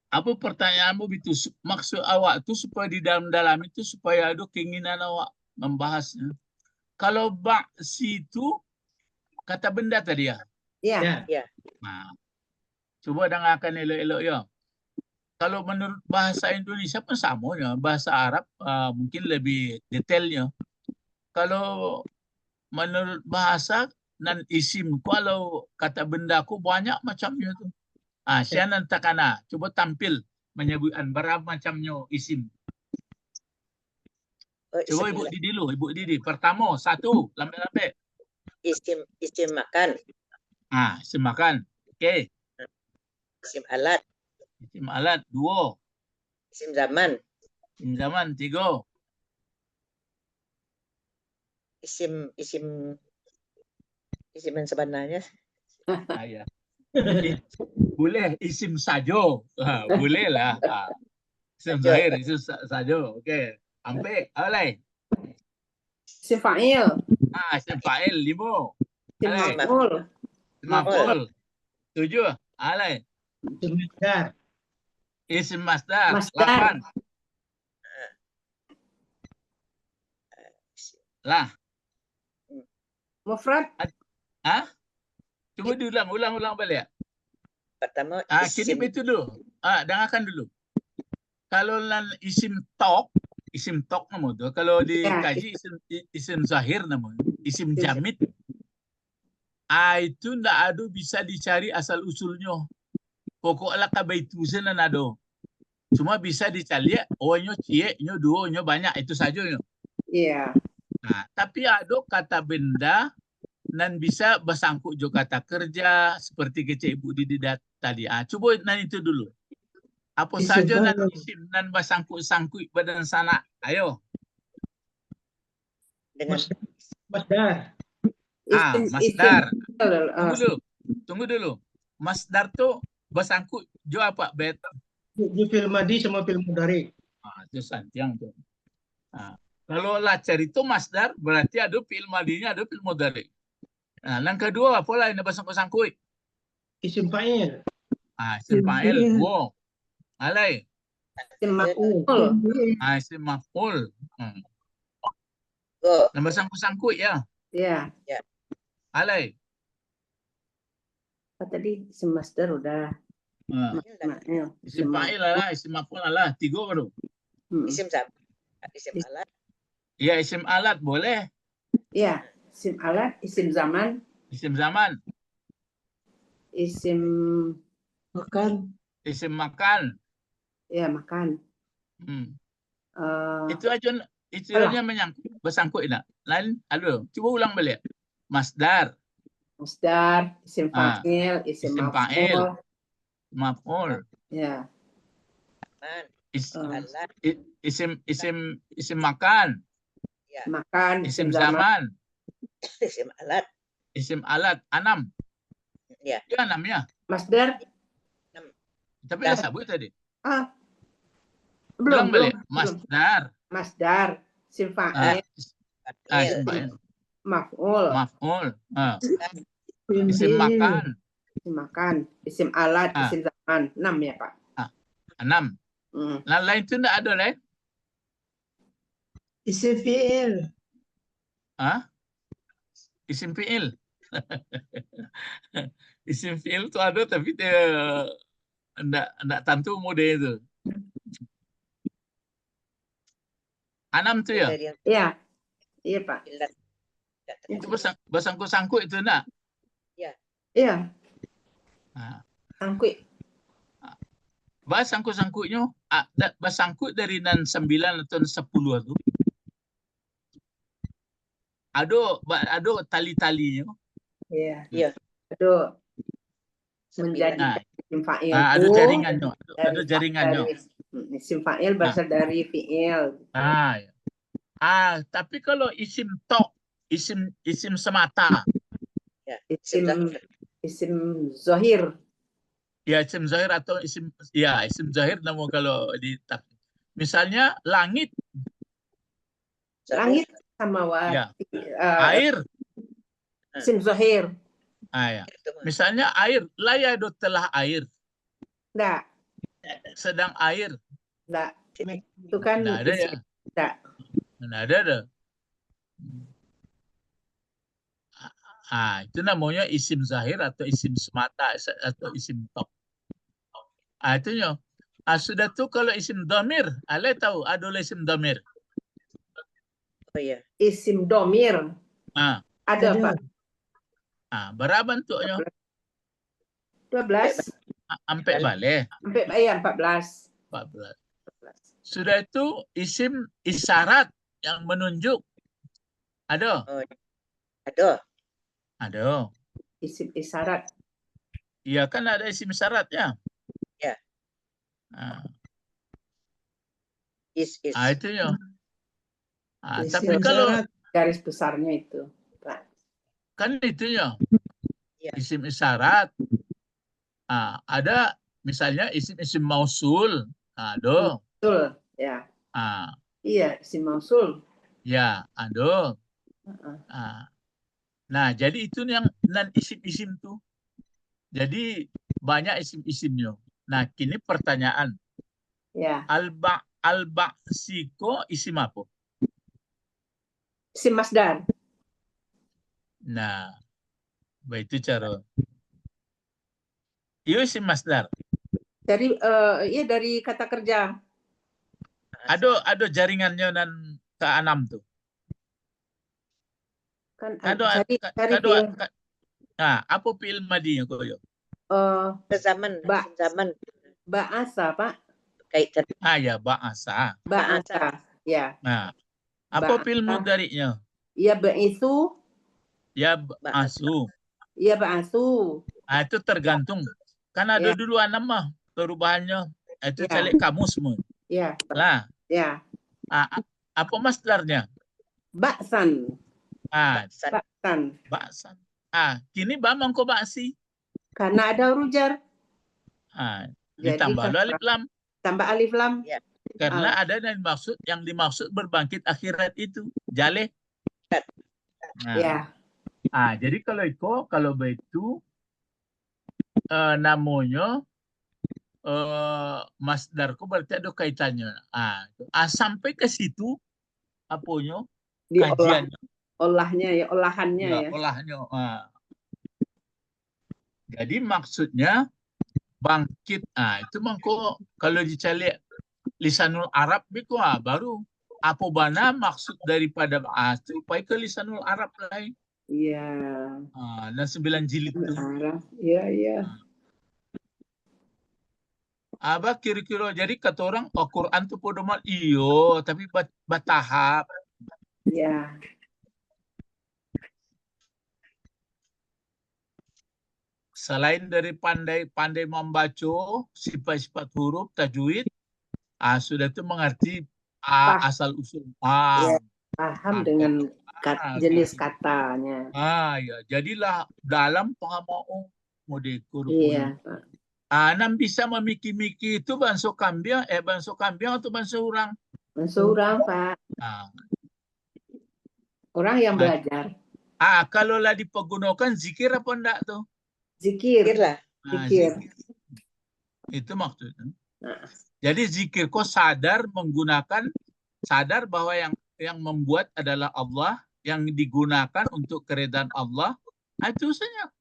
Apa pertanyaanmu itu? Maksud awak itu supaya di dalam itu supaya ada keinginan awak membahasnya. Kalau baksi itu kata benda tadi ya. Iya. Coba dengarkan elok-elok ya. Kalau menurut bahasa Indonesia pun sama ya. Bahasa Arab mungkin lebih detailnya. Kalau menurut bahasa dan isim, kalau kata benda aku banyak macamnya tu. Saya nantakana. Coba tampil menyebutkan berapa macamnya isim. Coba Ibu Didi dulu, Ibu Didi. Pertama, 1, lambat-lambat. Isim makan. Isim makan. Okey. Isim alat. Isim alat 2. Isim zaman. Isim zaman 3. Isim yang sebenarnya. Ya. Boleh isim sajo. Boleh lah. Isim zahir, isim sajo. Okey. Ambil, alai. Isim fa'il. Isim fa'il 5. Isim maf'ul. Maf'ul 7. Alai. Isim masdar. Isim masdar 8. Lah. Mufrad. Cuba diulang balik. Pertama isim itu dulu. Dengarkan dulu. Kalau isim tok nama tu. Kalau dikaji isim zahir nama. Isim jamid. Itu ndak ada bisa dicari asal usulnya. Pokoknya kabaitu sana ada. Cuma bisa dicari ohnya cie, nyo dua, nyo banyak itu saja nyo. Iya. Tapi ada kata benda dan bisa bersangkut juga kata kerja seperti kecil Ibu Didi tadi. Coba nan itu dulu. Apa isim saja nan isim nan bersangkut badan sana. Ayo. Dengan masdar. Masdar. Tunggu dulu. Masdar tu bersangkut jo apa bet? Di fil madi sama fil mudhari. Itu santiang tu. Kalau lah cari itu masdar berarti ada fil madinya, ada fil mudhari. Nah, yang kedua apa lah yang bersangkut-sangkut? Isim fa'il. Isim fa'il. Wo. Alai. Isim maf'ul. Isim maf'ul. Go. Yang bersangkut-sangkut ya. Ya. Alai. Tadi isim masdar udah. Isim fa'il lah, isim maf'ul lah. 3 baru. Isim zaman. Isim alat. Ya, isim alat boleh. Ya, isim alat, isim zaman. Isim zaman. Isim Makan. Isim makan. ya makan. Itu aja istilahnya bersangkut nak. Lain, aduh, coba ulang balik. Masdar. Masdar, isim fa'il, isim maf'ul. Maf'ul. Ya. Isim makan. Ya. Makan, Isim zaman. Isim alat. Isim alat. Anam. Ya. Ya, anam ya. Masdar. Tapi dah sabut tadi. Belum. Masdar. Masdar, isim fa'il. Isim fa'il. Maf'ul. Maf'ul. Isim makan. Isim makan, isim alat, isim zaman. 6 ya, Pak. 6. Nah, lain itu enggak ada lain? Isim fi'il. Isim fi'il. Isim fi'il itu ada tapi dia enggak tentu mode itu. 6 tu ya? Iya. Iya, Pak. Itu bersangkut-sangkut itu enggak? Iya. Sangkut. Bersangkut-sangkutnya bersangkut dari 9 atau 10 itu. Ada tali-talinya. Iya. Ada menjadi isim fa'il. Ada jaringannya. Ada jaringannya. Isim fa'il berasal dari fi'il. Tapi kalau isim tok, isim semata. Isim zahir. Ya, isim zahir atau isim zahir namun kalau di misalnya langit. Langit sama air. Isim zahir. Ya. Misalnya air, la yadu telah air. Enggak. Sedang air. Enggak. Itu kan enggak ada ya. Enggak ada. Itu namanya isim zahir atau isim semata atau isim tok. Itunya. Sudah tuh kalau isim domir, Ale tahu ada isim domir. Oh iya. Isim domir. Ada, Pak. Berapa bentuknya? 12. Sampai balik. Sampai 14. Sudah itu isim isyarat yang menunjuk. Ada? Ada. Isim isyarat. Iya kan ada isim isyaratnya. Ya. Itu ya. Tapi kalau garis besarnya itu, Pak. Kan itu ya. Isim isyarat. Ada misalnya isim mausul. Ada. Mausul, ya. Iya, isim mausul. Ya, ada. Nah, jadi itu yang non isim-isim tuh. Jadi banyak isim-isimnya. Nah, kini pertanyaan. Ya. Al-ba'siko isim apa? Isim masdar. Nah, itu cara. Itu isim masdar. Dari kata kerja. Ada jaringannya dan ke-6 tuh. Kan cari fi'il. Apa fi'il madinya koyo? Zaman. Ba'asa, Pak. Kaitan. Ya, ba'asa. Ba'asa. Ya. Nah, apa fi'il mudhari'nya? Ya ba'isu. Ya ba'asu. Ya ba'asu. Itu tergantung. Kan ada dulu 6 mah perubahannya. Itu cari kamus semua. Ya. Lah. Ya. Apa masdarnya? Ba'san. Ba'san. Kini bamang ko ba'si. Karena ada huruf jar. Ditambah alif lam. Tambah alif lam. Ya. Karena ada yang dimaksud berbangkit akhirat itu. Jaleh. Ya. Jadi kalau begitu namanya masdarku berarti ada kaitannya. Sampai ke situ apanya kajian olahannya ya. Olahnya. Jadi maksudnya bangkit. Itu mangko kalau dicari lisanul Arab itu baru apa bana maksud daripada itu pai ke lisanul Arab lain. Iya. Dan 9 jilid itu. Iya. Apa kira-kira jadi kata orang Quran tuh podomat iyo tapi bertahap. Iya. Selain dari pandai membaca sifat-sifat huruf tajwid, sudah itu mengerti asal usul. Paham dengan jenis katanya. Ya, jadilah dalam paham mode Iya, Pak. Nam bisa memiki-miki itu banso kambing atau banso orang? Banso orang, Pak. Orang yang belajar. Kalau lah dipergunakan zikir apa enggak tuh? Zikir lah. Zikir. Itu maksudnya. Jadi zikir kok sadar bahwa yang membuat adalah Allah, yang digunakan untuk keridhaan Allah, itu saja.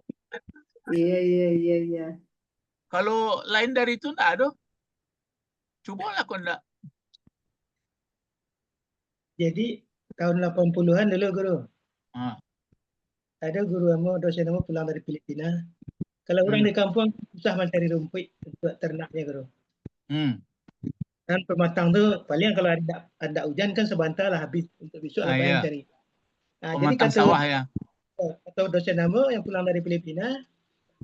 Iya. Kalau lain dari itu enggak ada. Cobalah kok enggak. Jadi tahun 80-an dulu guru. Ada guru dosen pulang dari Filipina. Kalau orang di kampung susah mencari rumput untuk ternaknya guru. Dan pematang tuh paling kalau ada hujan kan sebentar lah habis untuk besok apa yang cari. Jadi kata dosen yang pulang dari Filipina,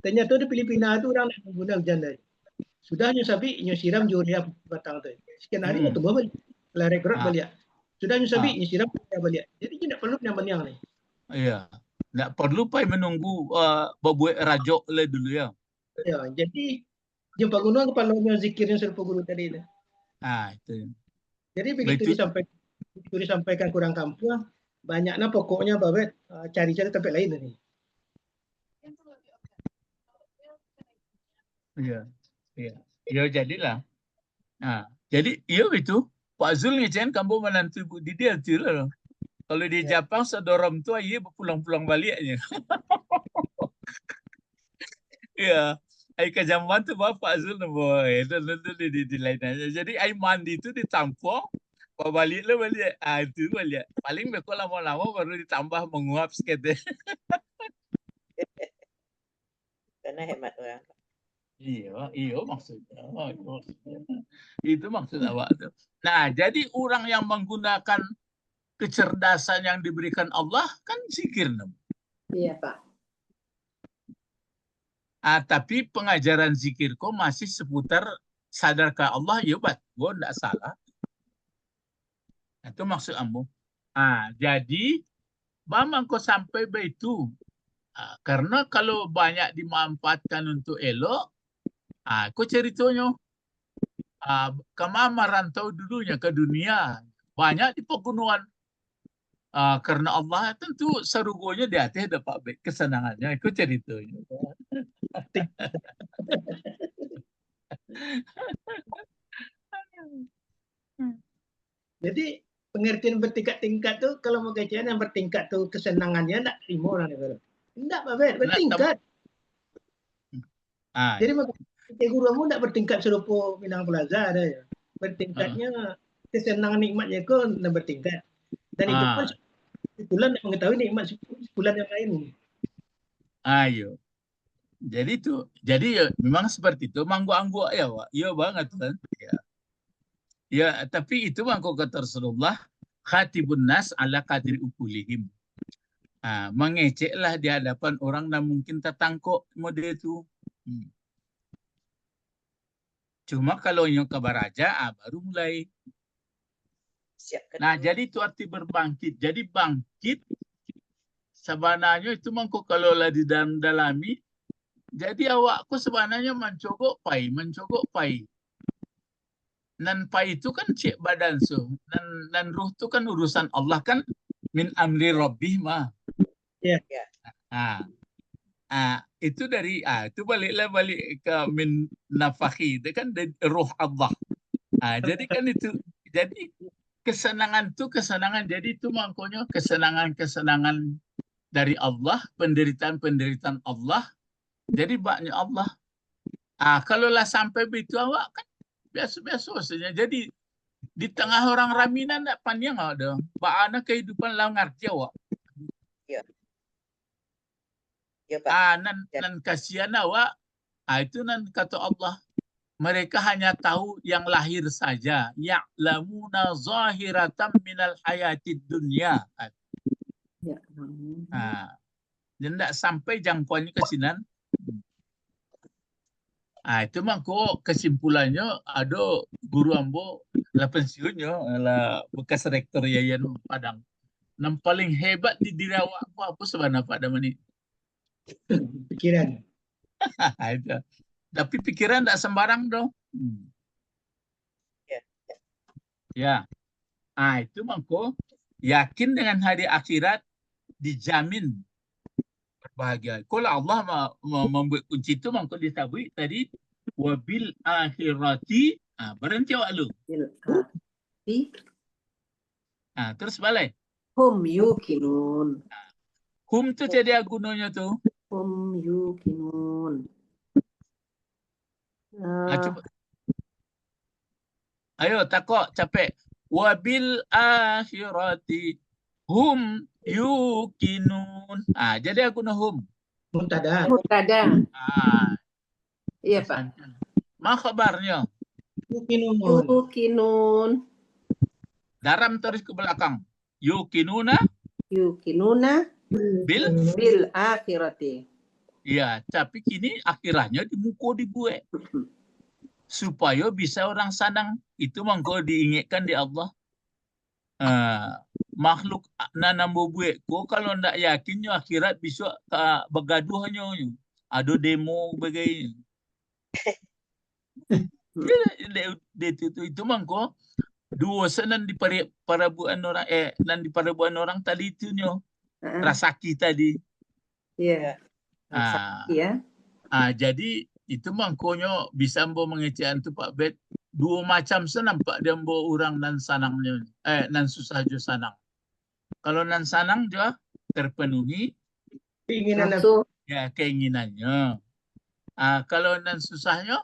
ternyata di Filipina itu orang menggunakan hujan dari. Sudah nyosabi nyosiram juria pematang tuh. Sekian hari tumbuh balik, lari gerak balik. Sudah nyosabi nyosiram balik. Jadi tidak perlu yang nih. Iya. Nggak perlu menunggu berbuat rajok le dulu ya. Ya, jadi jumpa gunung kepalanya zikir yang serupa guru tadi. Itu. Jadi begitu disampaikan kurang kampung, banyaknya pokoknya babet cari-cari tempat lain nih. Iya jadilah. Jadi itu Pak Zul ngecen kamu menantu Bu Didi loh. Kalau di Jepang sedorom tua pulang-pulang baliknya. Iya. Ke zaman tuh Bapak Zul boy. Itu di lain aja. Jadi mandi itu ditampung, balik. Itu balik. Paling beko lama-lama baru ditambah menguap sedikit. Karena hemat orang. Iya maksudnya. Itu maksud awak tuh. Nah, jadi orang yang menggunakan kecerdasan yang diberikan Allah kan zikir. Iya, Pak. Tapi pengajaran zikir kok masih seputar sadarkah Allah, ya bat, gue enggak salah. Itu maksud ambo. Jadi bamang kok sampai begitu. Karena kalau banyak dimanfaatkan untuk elok, kok ceritanya kemana merantau dulunya ke dunia, banyak di pegunungan. Karena Allah tentu serugonya di hati ada Pak Bek, kesenangannya itu ceritanya. Jadi pengertian bertingkat-tingkat tuh kalau mau kajian yang bertingkat tuh kesenangannya enggak terima orang itu. Enggak Pak Bek, bertingkat. Jadi guru kamu enggak bertingkat serupa Minang Plaza ada ya. Bertingkatnya kesenangan nikmatnya kok enggak bertingkat. Dan itu pun sebulan mengetahui nikmat sebulan yang lain. Ayo. Jadi memang seperti itu. Manggu-anggu ya, Wak. Iya banget kan. Ya, tapi itu manggu kata Rasulullah, khatibun nas ala qadri ukulihim. Mengeceklah di hadapan orang yang mungkin tertangkok mode itu. Cuma kalau yang kabar aja baru mulai. Nah, jadi itu arti berbangkit. Jadi bangkit sebenarnya itu mangko kalau lah di dalam dalami. Jadi awakku sebenarnya mencogok pai. Nan pai itu kan cek badan nan ruh itu kan urusan Allah kan min amri rabbih mah. Iya. Itu dari itu balik ke min nafakhi, itu kan dari ruh Allah. Jadi kan itu, jadi kesenangan jadi itu makanya kesenangan dari Allah, penderitaan Allah. Jadi banyak Allah. Kalau lah sampai begitu awak kan biasa-biasa saja. Jadi di tengah orang raminan tak panjang ada. Bagaimana kehidupan lah ngerti awak. Ya. Ya, Pak. Nan kasihan awak. Itu nan kata Allah. Mereka hanya tahu yang lahir saja. Ya'lamuna zahiratan minal hayatid dunya. Ya. Dan tak sampai jangkauannya ke sinan. Itu mangko kesimpulannya ada guru ambo lah pensiunnya lah bekas rektor Yayan Padang. Yang paling hebat di diri awak apa sebenarnya Pak Damani? Pikiran. Itu. Tapi pikiran tak sembarang dong. Ya. Itu mangko yakin dengan hari akhirat dijamin berbahagia. Kalau Allah membuat kunci itu mangko disabui tadi wabil akhirati berhenti awak lu. Terus balik. Hum yukinun. Hum tu jadi gunanya tu. Hum yukinun. Coba. Ayo takok capek. Wabil akhirati hum yukinun. Jadi guna hum. Muntada. Iya Pak. Ma kabarnya? Yukinun. Daram terus ke belakang. Yukinuna bil akhirati. Iya, tapi kini akhirnya di muka dibuat. Supaya bisa orang sanang. Itu mangko diingatkan di Allah. Makhluk nanambo buat ko kalau ndak yakinnya akhirat bisa bergaduhnya. Ada demo bagaimana. Itu mangko dua senan di parabuan orang nan di parabuan orang tadi itu nyo rasaki tadi. Iya. Ya. Jadi itu mangkonyo bisa mbo mengecehan tu Pak Bet dua macam senang Pak dia mbo orang nan sanangnya nan susah jo sanang. Kalau nan sanang jo terpenuhi keinginan ya keinginannya. Kalau nan susahnya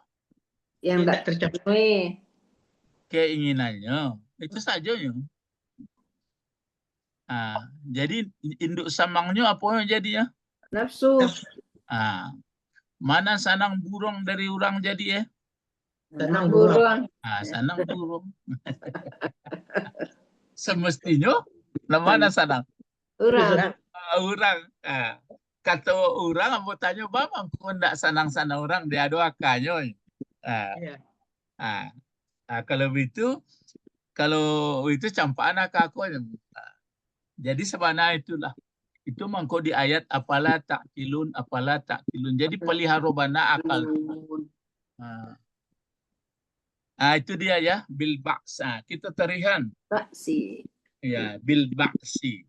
yang tidak tercapai keinginannya itu saja yo. Jadi induk samangnya apa yang jadinya? Nafsu. Mana sanang burung dari orang jadi Sanang burung. Sanang burung. Semestinya mana sanang? Orang. Orang. Kata orang mau tanya bang, aku ndak sanang-sanang orang dia doakannya. Kalau itu campaan aku. Jadi sebenarnya itulah. Itu mangko di ayat apalah ta'qilun. Jadi pelihara bana akal. Itu dia ya bil ba'sa. Kita terihan. Ba'si. Ya, bil ba'si.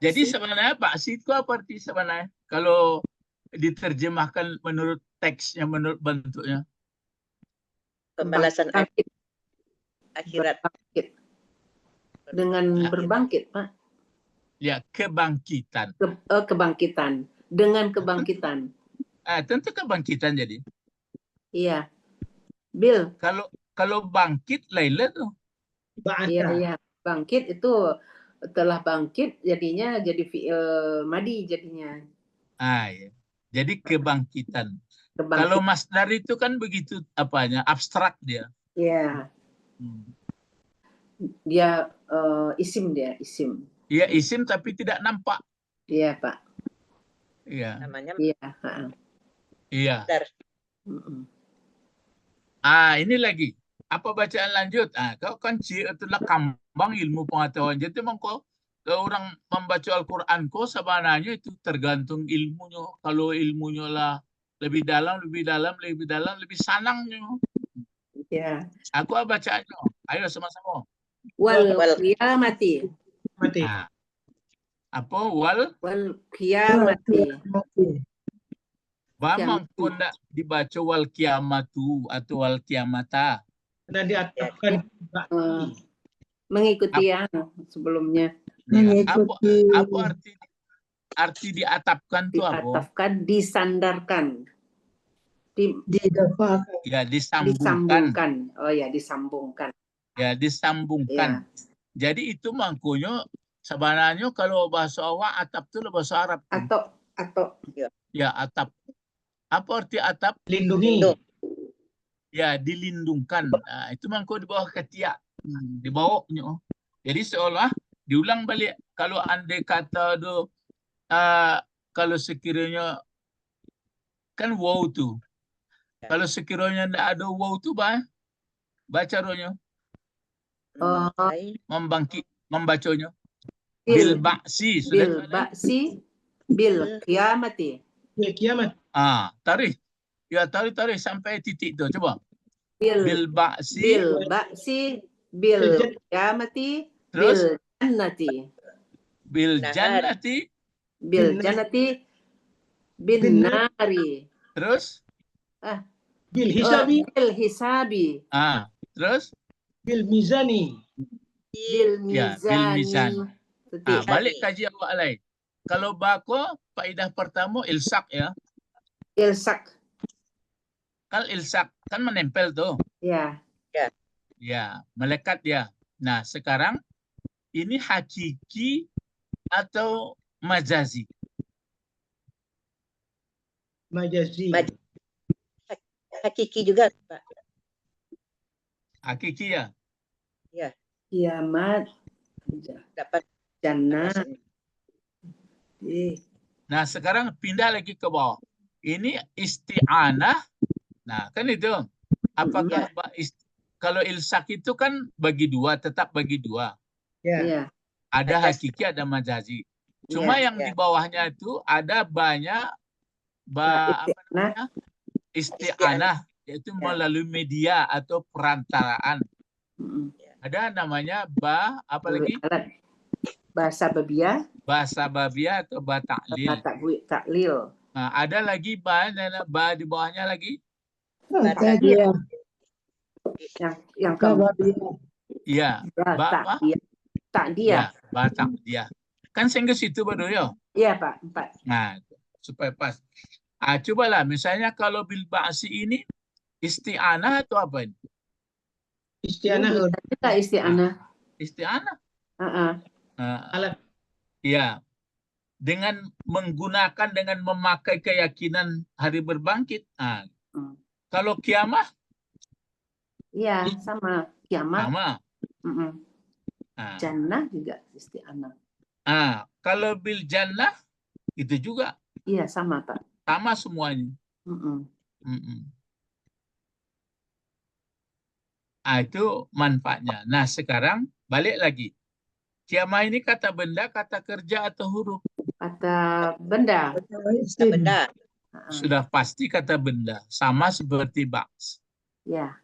Jadi sebenarnya ba'si itu apa arti sebenarnya? Kalau diterjemahkan menurut teksnya, menurut bentuknya. Pembalasan akhirat. Dengan berbangkit, Pak. Ya, kebangkitan. Kebangkitan. Dengan kebangkitan. Tentu kebangkitan jadi. Iya. Bill. Kalau bangkit Laila tuh. Iya. Bangkit itu telah bangkit jadinya jadi fi'il madi jadinya. Iya. Jadi kebangkitan. Kalau masdar itu kan begitu apanya? Abstrak dia. Iya. Dia isim. Iya, isim tapi tidak nampak. Iya, Pak. Iya. Namanya. Iya. Ini lagi. Apa bacaan lanjut? Kau kan itulah kambang ilmu pengetahuan. Jadi mengko orang membaca Al-Quran sebenarnya itu tergantung ilmunya. Kalau ilmunya lah lebih dalam, lebih sanangnya. Ya. Aku bacaannya. Ayo sama-sama. Wal qiyamati. Apa wal kiamati. Bamang pun nak dibaca wal kiamatu atau wal kiamata. Karena diatapkan Mengikuti yang sebelumnya. Mengikuti. Apa arti diatapkan itu apa? Diatapkan, disandarkan. Didafakan. Ya, disambungkan. Oh ya, disambungkan. Ya, disambungkan. Ya. Jadi itu mangkunya sebenarnya kalau bahasa awak atap itu bahasa Arab. Atau. Ya, atap. Apa arti atap? lindungi. Ya, dilindungkan. Nah, itu mangko di bawah ketiak. Di bawahnya. Jadi seolah diulang balik. Kalau andai kata tu, kalau sekiranya kan wow tu. Kalau sekiranya tidak ada wow tu, baca rohnya. Membacanya. Bil ba'si. Bil ba'si. Bil kiamati. Bil kiamat. Tarik. Ya, tarik sampai titik tu. Coba. Bil ba'si. Bil ba'si. Bil kiamati. Bil jannati. Bil jannati. Bil jannati. Bin nari. Terus? Bil hisabi. Bil hisabi. Terus? Bil mizani. Bil mizani. Balik kaji awak lain. Kalau bako, faedah pertama ilsak ya. Ilsak. Kalau ilsak kan menempel tuh. Ya. Ya, melekat ya. Nah, sekarang ini hakiki atau majazi? Majazi. Hakiki juga, Pak. Hakiki ya. Ya. Kiamat. Dapat Jannah. Nah, sekarang pindah lagi ke bawah. Ini isti'anah. Nah, kan itu. Apakah kalau ilsak itu kan bagi dua, tetap bagi dua. Ya. Ada hakiki, ada majazi. Cuma yang di bawahnya itu ada banyak isti'anah, yaitu melalui media atau perantaraan. Ada namanya apa lagi? Bahasa babiah. Bahasa babiah atau taklil. Taklil. Nah, ada lagi di bawahnya lagi. Takdir. Yang keempat. Iya. Takdiah. Takdiah. Kan sehingga situ baru ya. Iya, Pak. 4. Nah, supaya pas. Cobalah misalnya kalau bil ba'si ini isti'anah atau apa ini? Isti'anah. Isti'anah. Isti'anah. Alat. Iya. Dengan memakai keyakinan hari berbangkit. Kalau kiamah? Iya, sama. Kiamah. Sama. Jannah juga isti'anah. Kalau bil jannah itu juga. Iya, sama, Pak. Sama semuanya. Itu manfaatnya. Nah, sekarang balik lagi. Kiamah ini kata benda, kata kerja atau huruf? Kata benda. Kata benda. Sudah pasti kata benda. Sama seperti baks. Ya.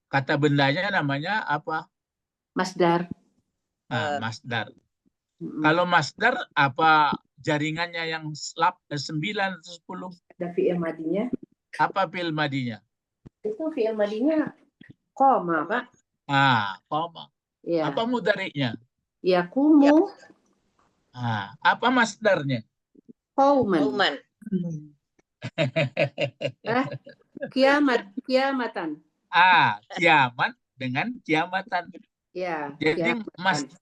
Kata bendanya namanya apa? Masdar. Masdar. Kalau masdar apa jaringannya yang 9 atau 10? Ada fi'il madinya. Apa fi'il madinya? Itu fi'il madinya koma, Pak. Koma. Ya. Apa mudhari'nya? Yakumu. Apa masdarnya? Qauman. Kiamatan. Kiamat dengan kiamatan. Ya. Jadi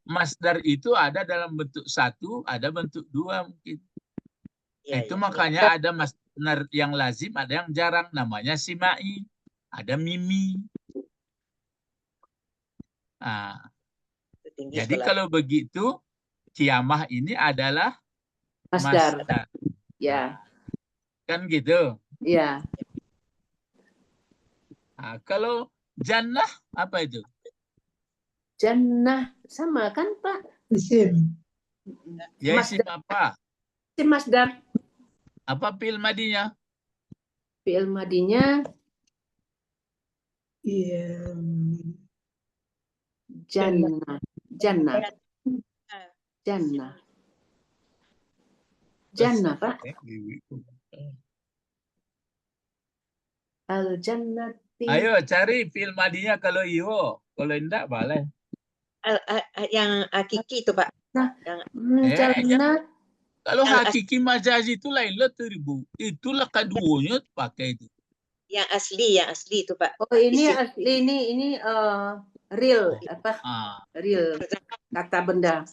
masdar itu ada dalam bentuk satu, ada bentuk dua mungkin. Itu makanya ada masdar yang lazim, ada yang jarang. Namanya simai, ada mimi. Jadi kalau begitu, kiamah ini adalah masdar. Ya. Kan gitu. Ya. Kalau jannah apa itu? Jannah sama kan, Pak? Isim. Ya, isim apa? Isim masdar. Apa fi'il madinya? Fi'il madinya Jannah. Jannah, Pak. Al-jannati. Ayo cari fi'il madinya kalau iyo. Kalau enggak boleh. Yang hakiki itu Pak. Nah, Jangan. jannah. Kalau hakiki majazi itu lain lah teribu. Itulah keduanya pakai itu. Yang asli itu Pak. Oh ini asli, ini real apa? Real kata benda.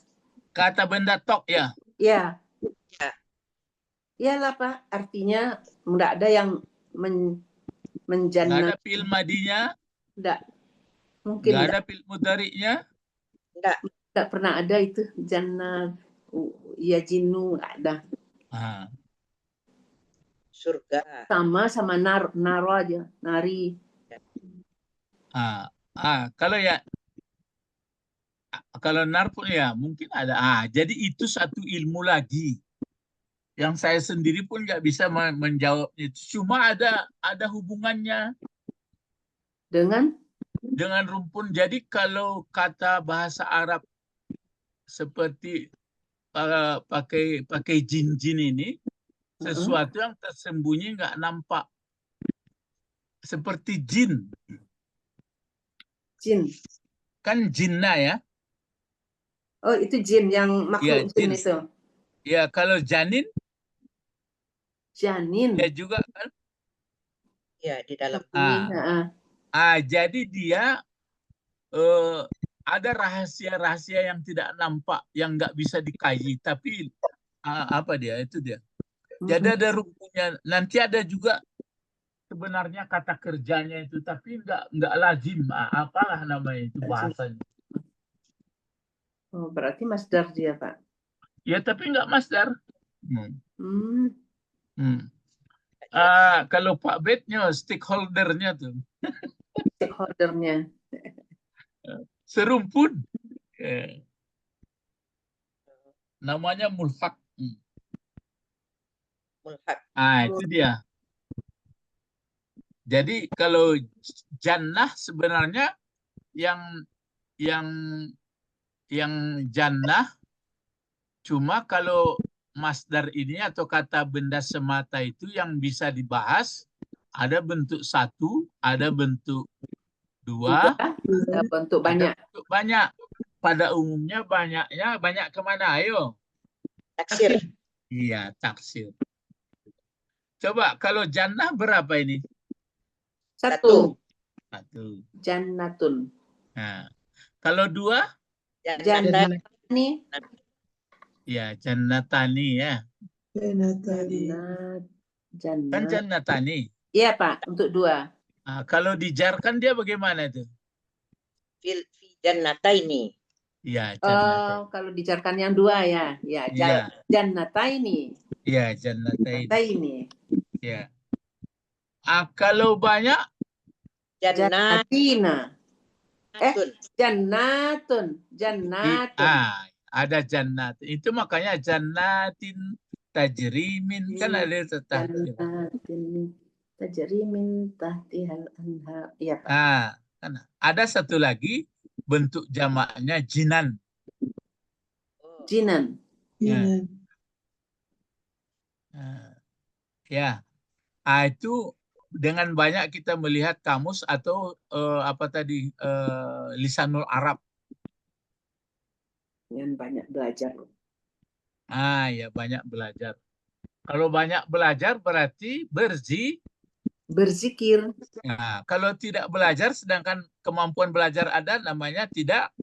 Kata benda tok ya. Ya. Iyalah Pak, artinya enggak ada yang menjannah. Enggak ada fi'il madinya. Enggak. Mungkin enggak ada fi'il mudhari'nya. Enggak pernah ada itu jannah ya jinnu enggak ada. Surga. Sama naro aja, nari. Kalau nar pun ya mungkin ada. Jadi itu satu ilmu lagi yang saya sendiri pun nggak bisa menjawabnya. Cuma ada hubungannya dengan rumpun. Jadi kalau kata bahasa Arab seperti pakai jin-jin ini, sesuatu yang tersembunyi nggak nampak, seperti jin. Jin kan jinnah ya. Oh itu jin yang makhluk ya, jin itu. Ya kalau janin ya juga kan. Ya di dalam. Jadi dia ada rahasia-rahasia yang tidak nampak, yang nggak bisa dikaji, tapi apa dia itu dia. Jadi ada rukunnya. Nanti ada juga sebenarnya kata kerjanya itu, tapi nggak lazim. Apalah namanya itu bahasanya. Oh, berarti masdar dia Pak. Ya tapi nggak masdar. Kalau Pak Bednya stakeholdernya tuh. Stakeholdernya. Serumpun. Namanya mulhaq. Itu dia. Jadi kalau jannah sebenarnya yang jannah, cuma kalau masdar ini atau kata benda semata itu yang bisa dibahas ada bentuk satu, ada bentuk dua, ada bentuk banyak. Pada umumnya banyak kemana? Ayo. Taksir. Iya, taksir. Coba kalau jannah berapa ini? Satu. Jannatun. Nah, kalau dua? Jannatani. Ya, jannatani ya. Jannatani. Kan jannatani. Iya Pak, untuk dua. Kalau dijarkan dia bagaimana itu? Fi jannataini. Ya, kalau dijarkan yang dua ya. Ya, jannataini. Ya, jannataini. Ya. Kalau banyak? Jannatina. Jannatun. Ada jannat. Itu makanya jannatin tajrimin. Kan ada tetahtir. Jannatin tajrimin tahtihal anhar. Iya Pak. Kan ada satu lagi bentuk jamaknya jinan. Jinan. Ya. Itu dengan banyak kita melihat kamus atau lisanul Arab. Dengan banyak belajar. Ya banyak belajar. Kalau banyak belajar berarti berzikir. Nah, kalau tidak belajar sedangkan kemampuan belajar ada, namanya tidak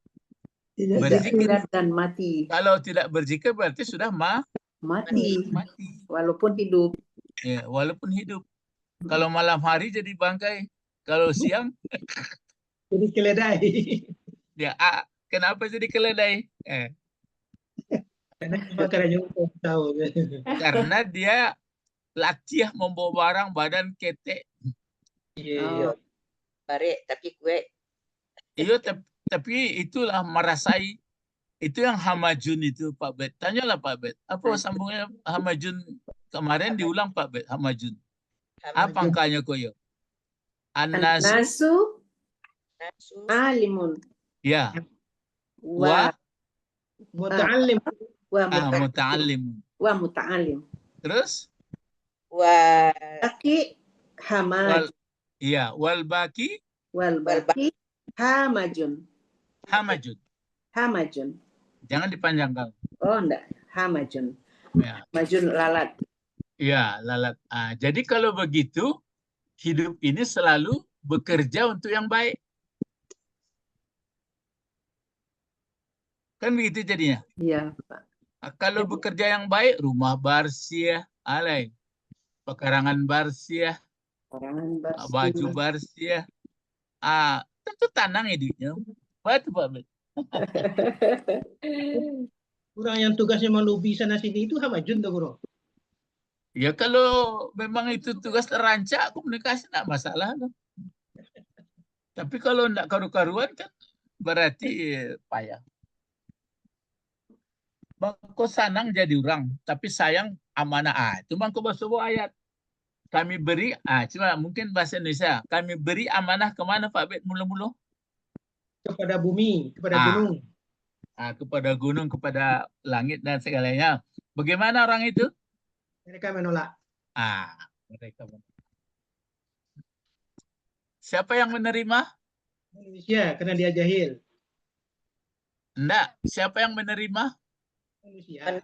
berzikir dan mati. Kalau tidak berzikir berarti sudah mati. Walaupun hidup. Ya, walaupun hidup. Kalau malam hari jadi bangkai, kalau siang jadi keledai. Ya, kenapa jadi keledai? Karena dia latih membawa barang, badan ketek. Iya. Barek tapi kue. Iya, tapi itulah merasai. Itu yang hamajun itu Pak Bet. Tanyalah Pak Bet. Apa sambungnya hamajun? Kemarin diulang Pak Bet, hamajun. Apa angkanya koyo? An-nasu alimun. Ya. Muta'allim. Wa wa muta'alim. Terus? Baki hamaj. Iya, wal baki hamajun. Hamajun. Jangan dipanjangkan. Oh, enggak. Hamajun. Ya. Majun lalat. Iya, lalat. Jadi kalau begitu, hidup ini selalu bekerja untuk yang baik. Kan begitu jadinya? Iya, Pak. Kalau bekerja yang baik, rumah bersih, alay. Pekarangan bersih, baju bersih. Tentu tenang hidupnya. Betul, Pak. Orang yang tugasnya melobi sana sini itu hamajun tuh, Bro. Ya kalau memang itu tugas terancak, komunikasi enggak masalah. Tapi kalau enggak karu-karuan kan berarti payah. Bangko sanang jadi orang, tapi sayang amanah. Itu bangko sebuah ayat. Kami beri, cuma mungkin bahasa Indonesia. Kami beri amanah kemana Pak Bet mula-mula? Kepada bumi, kepada gunung. Kepada gunung, kepada langit dan segalanya. Bagaimana orang itu? Mereka menolak. Mereka menolak. Siapa yang menerima? Manusia, karena dia jahil. Enggak. Siapa yang menerima? Manusia. Kan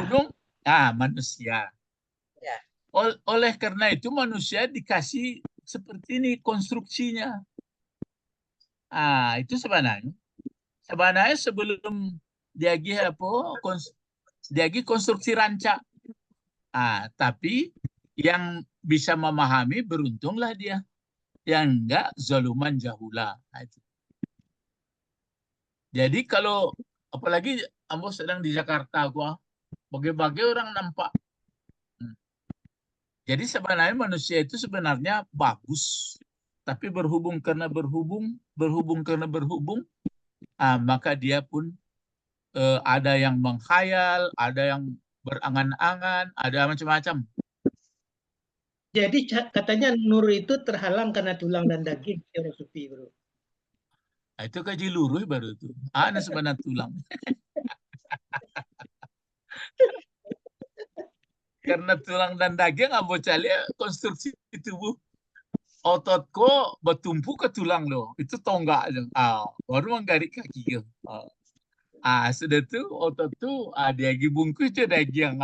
gunung? Manusia. Ya. Oleh karena itu manusia dikasih seperti ini konstruksinya. Itu sebenarnya sebelum diagi konstruksi rancak. Tapi yang bisa memahami beruntunglah dia. Yang enggak zaluman jahula. Jadi kalau apalagi ambo sedang di Jakarta bagai-bagai orang nampak. Jadi sebenarnya manusia itu sebenarnya bagus. Tapi berhubung karena berhubung, maka dia pun ada yang menghayal, ada yang berangan-angan, ada macam-macam. Jadi katanya nur itu terhalang karena tulang dan daging, teori Sufi, Bro. Itu kaji luruh baru itu. Ada sebenarnya tulang. Karena tulang dan daging ambo cali konstruksi tubuh. Ototku bertumpu ke tulang loh. Itu tonggak aja. Baru menggarik kaki. Sudah tuh otot tuh daging bungkus itu daging.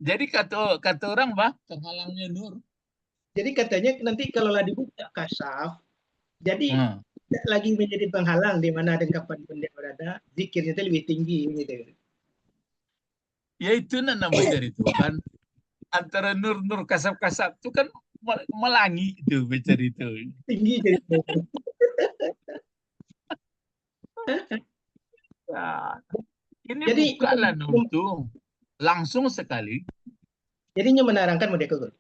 Jadi kata orang terhalangnya nur. Jadi katanya nanti kalau dibuka kasaf, jadi tidak lagi menjadi penghalang di mana dan kapan pun dia berada, zikirnya itu lebih tinggi gitu. Ya itu namanya dari Tuhan. Antara nur kasaf-kasaf itu kan melangi itu bicara itu. Tinggi jadi. Ini jadi, bukanlah nur itu langsung sekali. Jadinya menerangkan model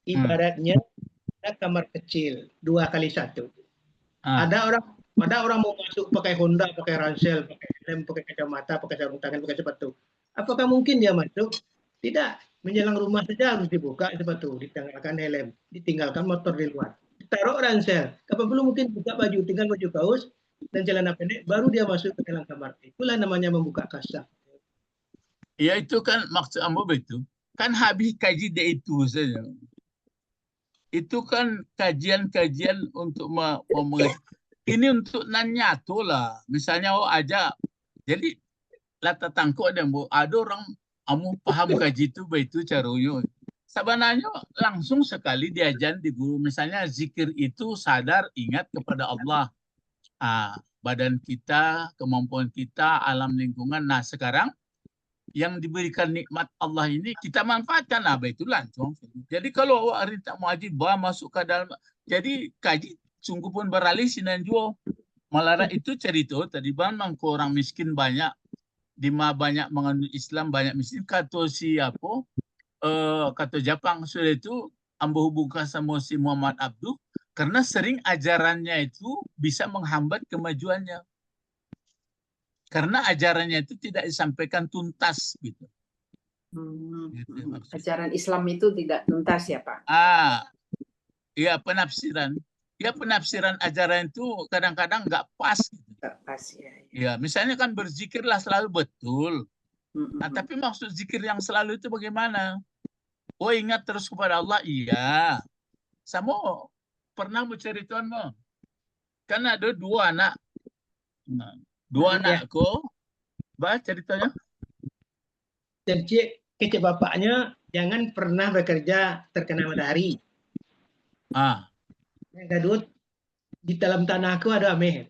ibaratnya ada kamar kecil 2x1. Ada orang mau masuk pakai Honda, pakai ransel, pakai helm, pakai kacamata, pakai sarung tangan, pakai sepatu. Apakah mungkin dia masuk? Tidak. Menjelang rumah saja harus dibuka sepatu, ditinggalkan helm, ditinggalkan motor di luar. Taruh ransel. Kapan perlu mungkin buka baju, tinggal baju kaos dan celana pendek, baru dia masuk ke dalam kamar. Itulah namanya membuka kasaf. Ya itu kan maksud ambo itu. Kan habis kaji dia itu saja. Itu kan kajian-kajian untuk ini untuk nanyato lah. Misalnya aja. Jadi lata tangkuk ada orang kamu paham kaji itu caranya. Sebenarnya langsung sekali diajar di guru. Misalnya zikir itu sadar ingat kepada Allah. Badan kita, kemampuan kita, alam lingkungan. Nah sekarang yang diberikan nikmat Allah ini kita manfaatkan. Itu langsung. Jadi kalau hari tak mau haji masuk ke dalam. Jadi kaji sungguh pun beralih sinan jual. Malah itu cerita tadi mangko orang miskin banyak. Dima banyak menganut Islam, banyak miskin. Kata siapa? Kata Jepang sudah itu ambo hubungkan sama si Muhammad Abduh karena sering ajarannya itu bisa menghambat kemajuannya. Karena ajarannya itu tidak disampaikan tuntas gitu. Ajaran Islam itu tidak tuntas ya Pak? Iya penafsiran. ya penafsiran ajaran itu kadang-kadang nggak pas. Nggak pas ya. Ya, misalnya kan berzikirlah selalu betul. Nah, tapi maksud zikir yang selalu itu bagaimana? Oh, ingat terus kepada Allah, iya. Sama pernah bercerita mo. Kan ada dua anak. Nah, dua anakku. Bah ceritanya. Dan kecil bapaknya jangan pernah bekerja terkena matahari. Yang kedua, di dalam tanahku ada ameh.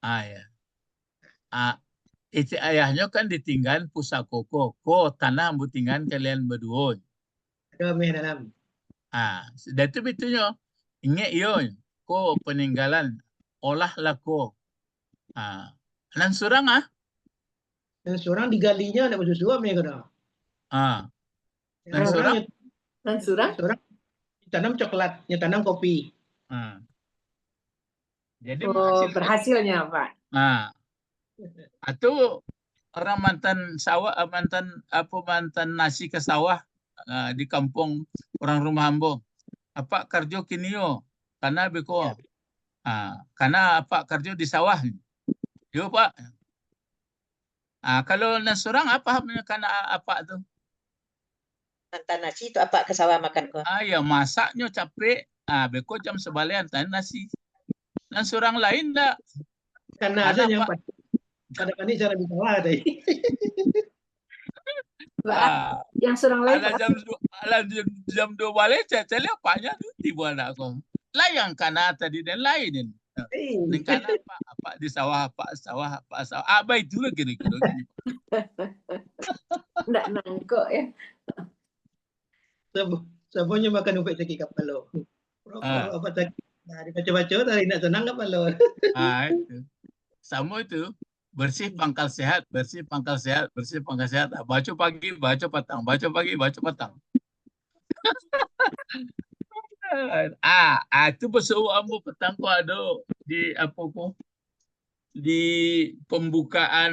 Ya. Itu ayahnya kan ditinggal pusakoko. Tanah ambu tinggal kalian berdua. Ada ameh dalam. Dan itu betulnya. Ingat yo. Ko peninggalan. Olahlah ko. Dan surang Dan seorang digalinya ada bersusu ameh kena. Dan surang? Dan surang? Tanam coklat, tanam kopi. Jadi berhasilnya Pak. Atau orang mantan nasi ke sawah di kampung orang rumah ambo. Apa kerja kinio karena beko. Karena apa kerja di sawah. Yo Pak. Kalau nasurang apa karena apa tuh? Mantan nasi itu apa ke sawah makan kok? Ya masaknya capek. Beko jam sebalian tan nasi. Nasurang lain enggak. Karena ada yang pada ini cara di sawah ada. Yang surang lain jam 2 balik saya lihat apanya tuh di buana aku. Layang karena tadi dan lain. Ning karena apa di sawah apa. Apa itu lagi kira-kira. Enggak nangkok ya. Semuanya makan upek ceki kapalo. Apa ceki? Nah, dibaca-baca dari nak senang kapalo. Itu. Sama itu. Bersih pangkal sehat. Baca pagi, baca petang. Baca pagi, baca petang. Itu berseru ambo petang ko ada di apa ko? Di pembukaan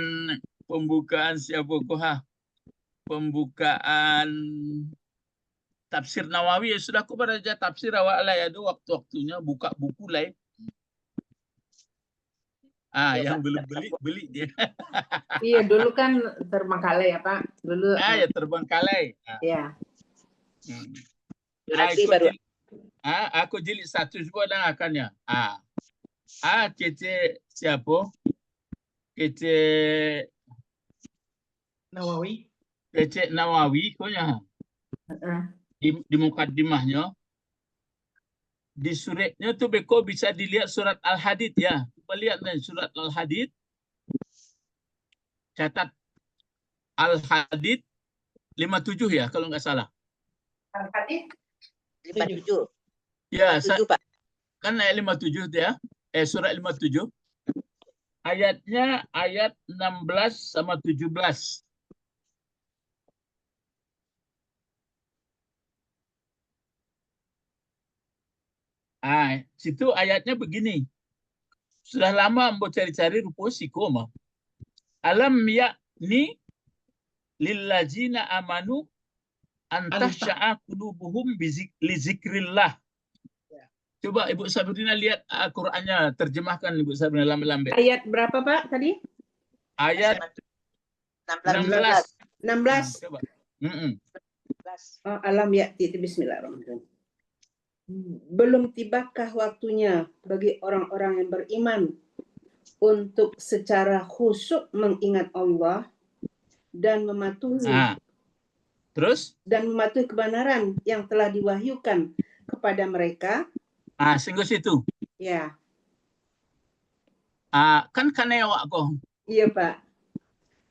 siapa ko Pembukaan tafsir Nawawi. Sudah aku baca tafsir awak lah ya, ada waktu-waktunya buka buku lah. Yang belum beli dia. Iya, dulu kan terbengkalai ya Pak. Dulu. Ya terbengkalai. Iya. Aku jilid 1 juga dan akannya. Kece siapa? Kece Nawawi. Kece Nawawi konya. Di mukaddimahnya. Di suratnya tuh beko bisa dilihat surat Al-Hadid ya. Coba lihat nih surat Al-Hadid. Catat Al-Hadid 57 ya kalau nggak salah. Al-Hadid 57. Ya, 57, Pak. Kan ayat 57 ya. Surat 57. Ayatnya ayat 16 sama 17. Situ ayatnya begini. Sudah lama mau cari-cari rupa sikoma. Alam yakni lillazina amanu antahsya'a qulubuhum li zikrillah. Coba Ibu Sabrina lihat Qur'annya, terjemahkan Ibu Sabrina lambe-lambe. Ayat berapa Pak tadi? Ayat 16. 16. Coba. Alam ya'ti, bismillahirrahmanirrahim. Belum tibakah waktunya bagi orang-orang yang beriman untuk secara khusyuk mengingat Allah dan mematuhi kebenaran yang telah diwahyukan kepada mereka. Sehingga situ. Ya. Kan kanewak kok. Iya Pak.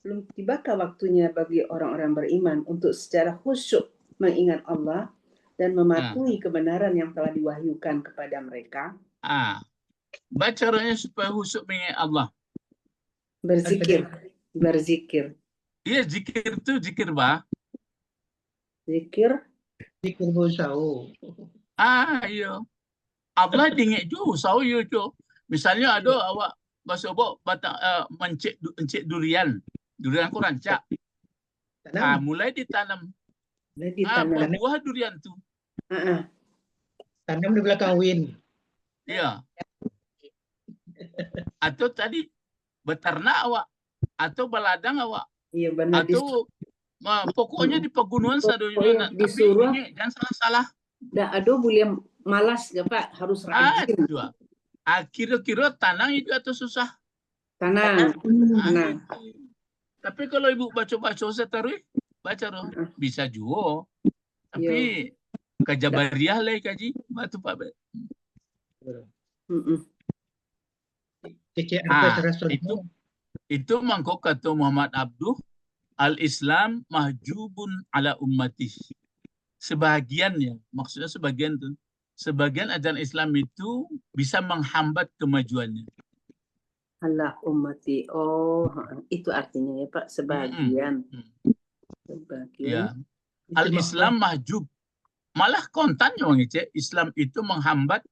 Belum tibakah waktunya bagi orang-orang beriman untuk secara khusyuk mengingat Allah dan mematuhi kebenaran yang telah diwahyukan kepada mereka. Caranya supaya khusyuk mengingat Allah. Berzikir. Iya, zikir itu zikir bah. Zikir bersau. Iya. Allah dingin juga usau yo jo. Misalnya ada awak basobo batang mencik durian. Durian ku rancak. Mulai ditanam. Buah durian tu. Tanam di belakang win. Iya. Atau tadi beternak awak, atau beladang awak, Iya benar. atau pokoknya di pegunungan Pokoknya sadonya. Tapi disuruh. ini jangan salah-salah. Dah aduh boleh malas gak Pak, harus rajin. Kira-kira tanang itu atau susah? Tanang. Tapi kalau ibu baca-baca seterus, baca dong. Bisa juga. Tapi kajabariah lah kaji batu Pak. Itu mangkok kata Muhammad Abduh, al-Islam mahjubun ala ummati. Sebagiannya, maksudnya sebagian tuh. Sebagian ajaran Islam itu bisa menghambat kemajuannya. Ala ummati. Oh, itu artinya ya Pak, sebagian. Ya. Al-Islam mahjub. Malah kontannya Islam itu menghambat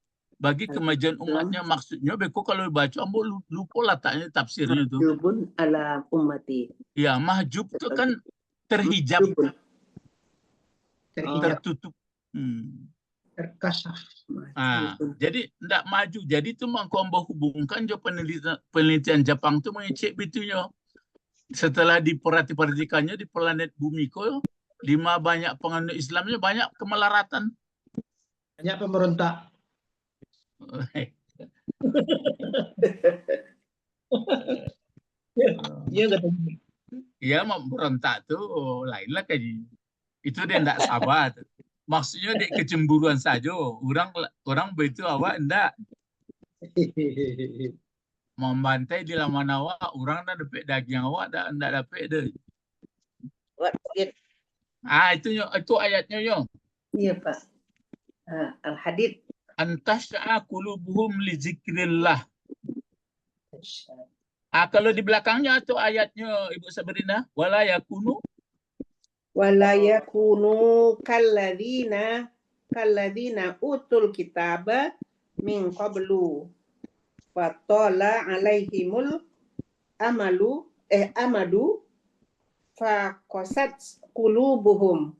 bagi kemajuan umatnya. Maksudnya beko kalau baca ambo lupa letaknya tafsirnya itu. Mahjubun ala ummati. Ya, mahjub itu kan terhijab. Tertutup. Terkasaf. Jadi tidak maju. Jadi itu mengkombo hubungkan jo penelitian Jepang itu mengecek bitunya. Setelah diperhatikannya di planet bumi ko, di mana banyak penganut Islamnya, banyak kemelaratan. Banyak pemberontak. Iya, memberontak tuh lainlah kaji. Itu dia tidak sabar. Maksudnya dia kecemburuan saja. Orang begitu awak enggak. Membantai di laman awak, orang dah dapat daging awak, enggak dapat deh. Itu ayatnya yo. Iya Pak. Al-Hadid. Antasya'a qulubuhum li zikrillah. Kalau di belakangnya itu ayatnya Ibu Sabrina, wala yakunu kalladzina utul kitaba min qablu fatala alaihimul amadu faqasat qulubuhum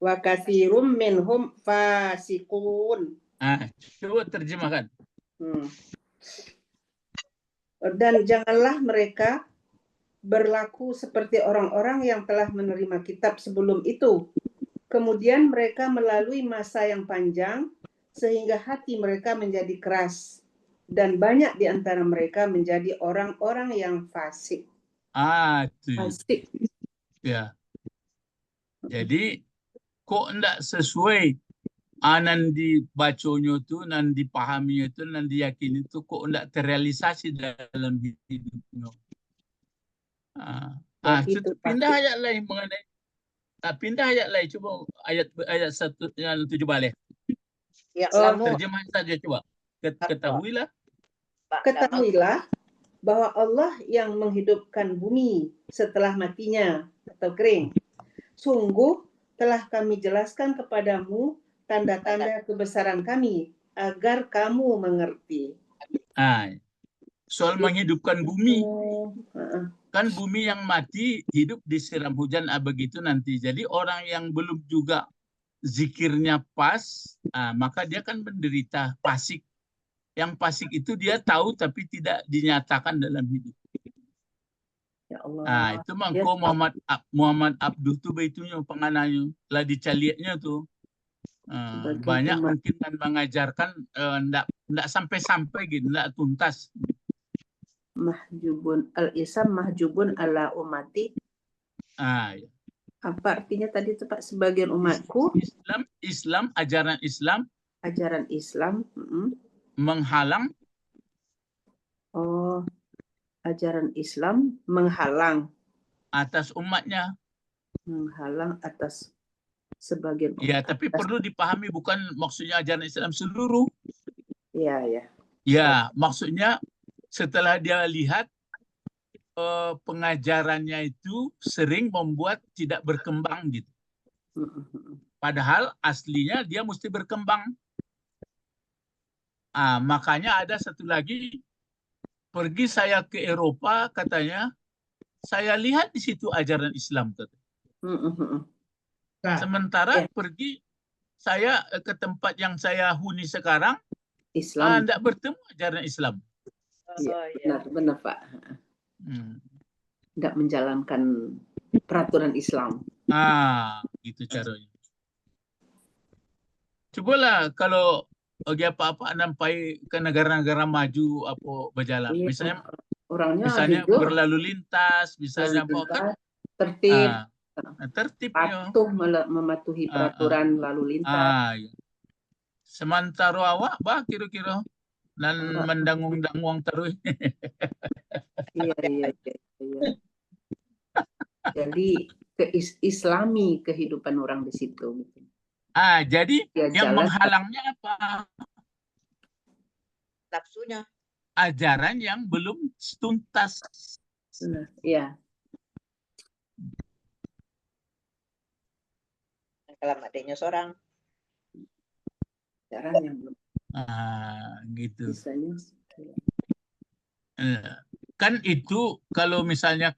wa katsirum minhum fasiqun. Coba terjemahkan. Dan janganlah mereka berlaku seperti orang-orang yang telah menerima kitab sebelum itu. Kemudian mereka melalui masa yang panjang sehingga hati mereka menjadi keras. Dan banyak di antara mereka menjadi orang-orang yang fasik. Fasik. Ya. Jadi kok enggak sesuai nan dibaconya itu, nan dipahaminya itu, nan diyakini itu kok enggak terrealisasi dalam hidupnya. Pindah ayat lain mengenai pindah ayat lain, coba ayat 1 yang 7 balik. Ya, terjemahan saja coba. Ketahuilah bahwa Allah yang menghidupkan bumi setelah matinya atau kering. Sungguh telah kami jelaskan kepadamu tanda-tanda kebesaran kami agar kamu mengerti. Soal menghidupkan bumi. Kan bumi yang mati hidup disiram hujan begitu nanti. Jadi orang yang belum juga zikirnya pas, maka dia kan menderita fasik. Yang fasik itu dia tahu tapi tidak dinyatakan dalam hidup. Ya Allah. Itu mangko Muhammad Abduh tuh beitunya pengananya lah dicaliaknya tuh. Banyak mungkin kan mengajarkan ndak sampai gitu, ndak tuntas. Mahjubun al-Islam mahjubun ala ummati. Ya. Apa artinya tadi itu Pak? Sebagian umatku. Islam ajaran Islam. Ajaran Islam. Menghalang. Ajaran Islam menghalang atas umatnya. Menghalang atas sebagian umat. Ya, tapi perlu dipahami bukan maksudnya ajaran Islam seluruh. Ya. Ya, maksudnya setelah dia lihat pengajarannya itu sering membuat tidak berkembang gitu. Padahal aslinya dia mesti berkembang. Makanya ada satu lagi, pergi saya ke Eropa katanya, saya lihat di situ ajaran Islam. Sementara pergi saya ke tempat yang saya huni sekarang, Islam. Tidak bertemu ajaran Islam. Iya, benar Pak. Tidak menjalankan peraturan Islam. Gitu caranya. Cobalah kalau bagi apa-apa nampai ke negara-negara maju apa berjalan. Iya, misalnya berlalu lintas, misalnya apa kan tertib. Tertibnya. Patuh mematuhi peraturan lalu lintas. Iya. Sementara awak bah kira-kira dan mendangung-dangung terus. Iya. Jadi islami kehidupan orang di situ. Jadi yang menghalangnya apa? Nafsunya. Ajaran yang belum tuntas. Iya. Kalau adanya seorang. Ajaran yang belum. Gitu. Misalnya. Kan itu kalau misalnya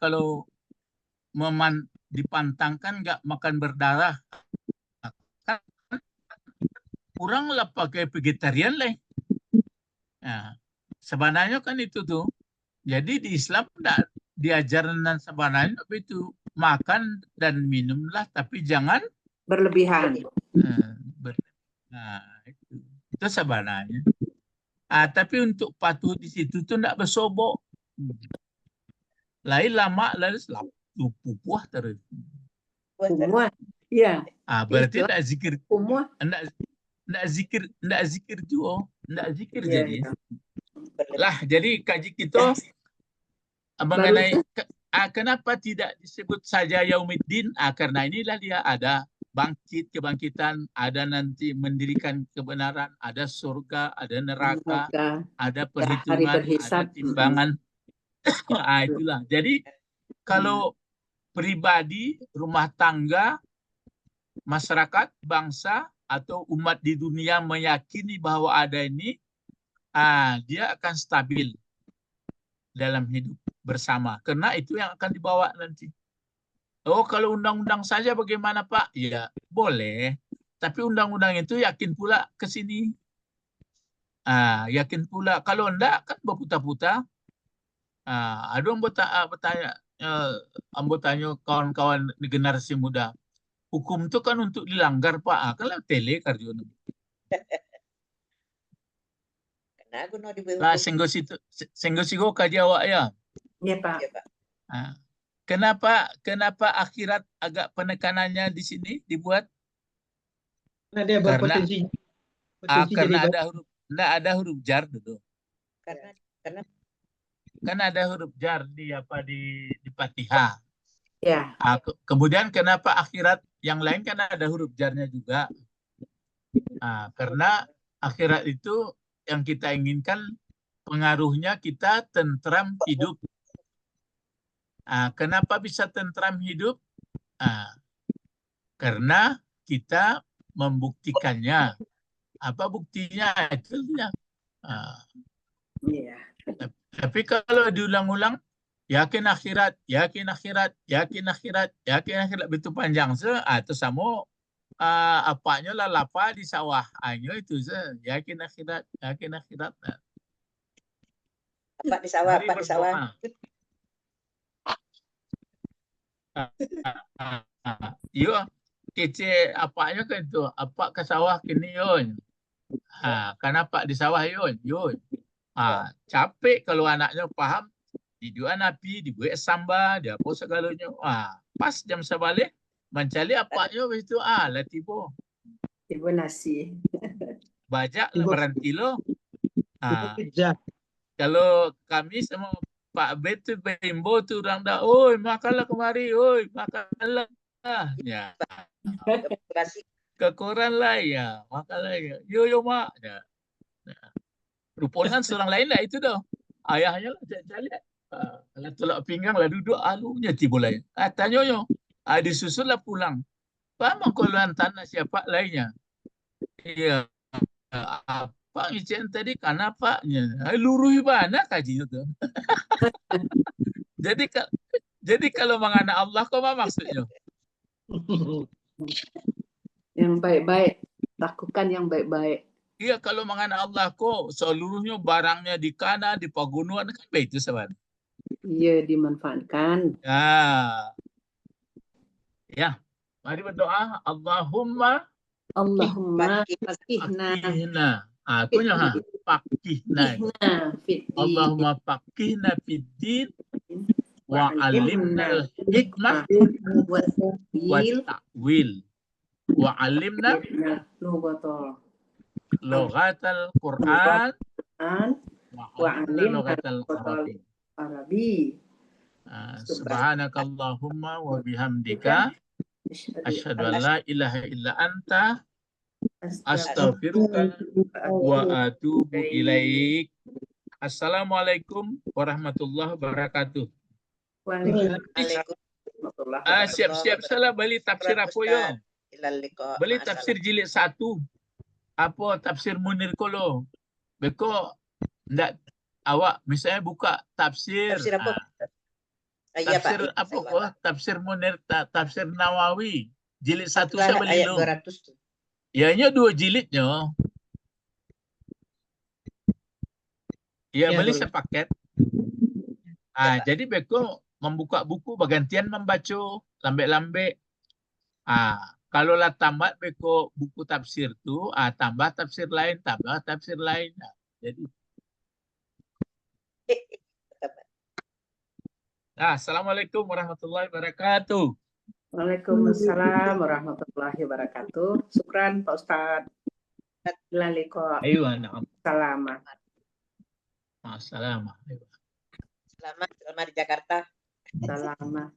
dipantangkan nggak makan berdarah, kan kurang lah pakai vegetarian lah. Sebenarnya kan itu tuh. Jadi di Islam tidak diajarkan sebenarnya itu makan dan minumlah, tapi jangan berlebihan. Itu sebenarnya. Tapi untuk patuh di situ tuh tidak bersobok. Lain lama lalu pupuh terus. Iya. Berarti tidak zikir. Tidak zikir juga. Tidak zikir jadi. Lah jadi kaji kita mengenai kenapa tidak disebut saja Yaumiddin? Karena inilah dia ada kebangkitan, ada nanti mendirikan kebenaran, ada surga, ada neraka, ada perhitungan, ada timbangan. Itulah. Jadi kalau pribadi, rumah tangga, masyarakat, bangsa atau umat di dunia meyakini bahwa ada ini, dia akan stabil dalam hidup bersama. Karena itu yang akan dibawa nanti. Kalau undang-undang saja bagaimana Pak? Ya boleh. Tapi undang-undang itu yakin pula ke sini. Yakin pula. Kalau enggak kan berputar-putar. Ada yang bertanya kawan-kawan generasi muda. Hukum itu kan untuk dilanggar Pak. Kalau tele karjono. Senggo kaji awak ya. Iya Pak. Kenapa akhirat agak penekanannya di sini dibuat? Karena dia berpotensi. Karena ada huruf jar dulu. Kan ada huruf jar di Fatihah. Ya. Kemudian kenapa akhirat yang lain kan ada huruf jarnya juga? Karena akhirat itu yang kita inginkan pengaruhnya kita tentram hidup. Kenapa bisa tentram hidup? Karena kita membuktikannya. Apa buktinya? Itunya. Tapi kalau diulang-ulang, yakin akhirat, betul panjang. Itu sama apanya lah lapa di sawah. Itu yakin akhirat. Apa di sawah? Iya, kece apanya kan itu? Apa ke sawah kini yon? Kenapa di sawah yon? Capek kalau anaknya paham. Dijual api, dibuat samba, dia apa segalanya. Pas jam sebalik mencari apanya itu lah tiba. Tiba nasi. Bajak lah berantilo. Kalau kami sama Pak B tu bimbo tu orang dah, makanlah kemari, makanlah. Ya. Ke koran lah ya, makanlah ya. Yo mak. Ya. Rupanya seorang lain lah itu dah. Ayahnya lah cari. Kalau tolak pinggang lah duduk alunya tiba lain. Tanya yo. Disusul lah pulang. Paham kalau tanah siapa lainnya? Iya. Pak Icen tadi kenapanya? Luruh mana kajinya tuh? Jadi kalau menganak Allah, kok apa maksudnya? Yang baik-baik, lakukan yang baik-baik. Iya, kalau mengenai Allah kok seluruhnya barangnya di kanan, di pegunungan kan begitu sahabat. Iya, dimanfaatkan. Ya. Mari berdoa. Allahumma fakihna. Akunya fakihna. Allahumma fakihna fiddin wa alimna hikmah wa ta'wil wa alimna lughatal Quran wa alimna lughatal Arabi. Subhanakallahumma wa bihamdika asyhadu an la ilaha illa anta astaghfiruka wa atubu ilaik. Assalamualaikum warahmatullahi wabarakatuh. Siap-siap salah beli tafsir apa yo? Beli tafsir jilid 1. Apa tafsir Munir Kolo? Beko ndak awak misalnya buka tafsir. Tafsir apa? Tafsir apa kok? Tafsir Munir, tafsir Nawawi. Jilid 1 saya beli lo. Ianya 2 jilidnya. Ya, beli sepaket. Jadi beko membuka buku bergantian membaca lambe-lambe. Kalau lah tamat beko buku tafsir tu, tambah tafsir lain, tambah tafsir lain. Jadi Assalamualaikum warahmatullahi wabarakatuh. Waalaikumsalam warahmatullahi wabarakatuh. Syukran Pak Ustadz. Ayo, Selamat. Selamat di Jakarta. Selamat.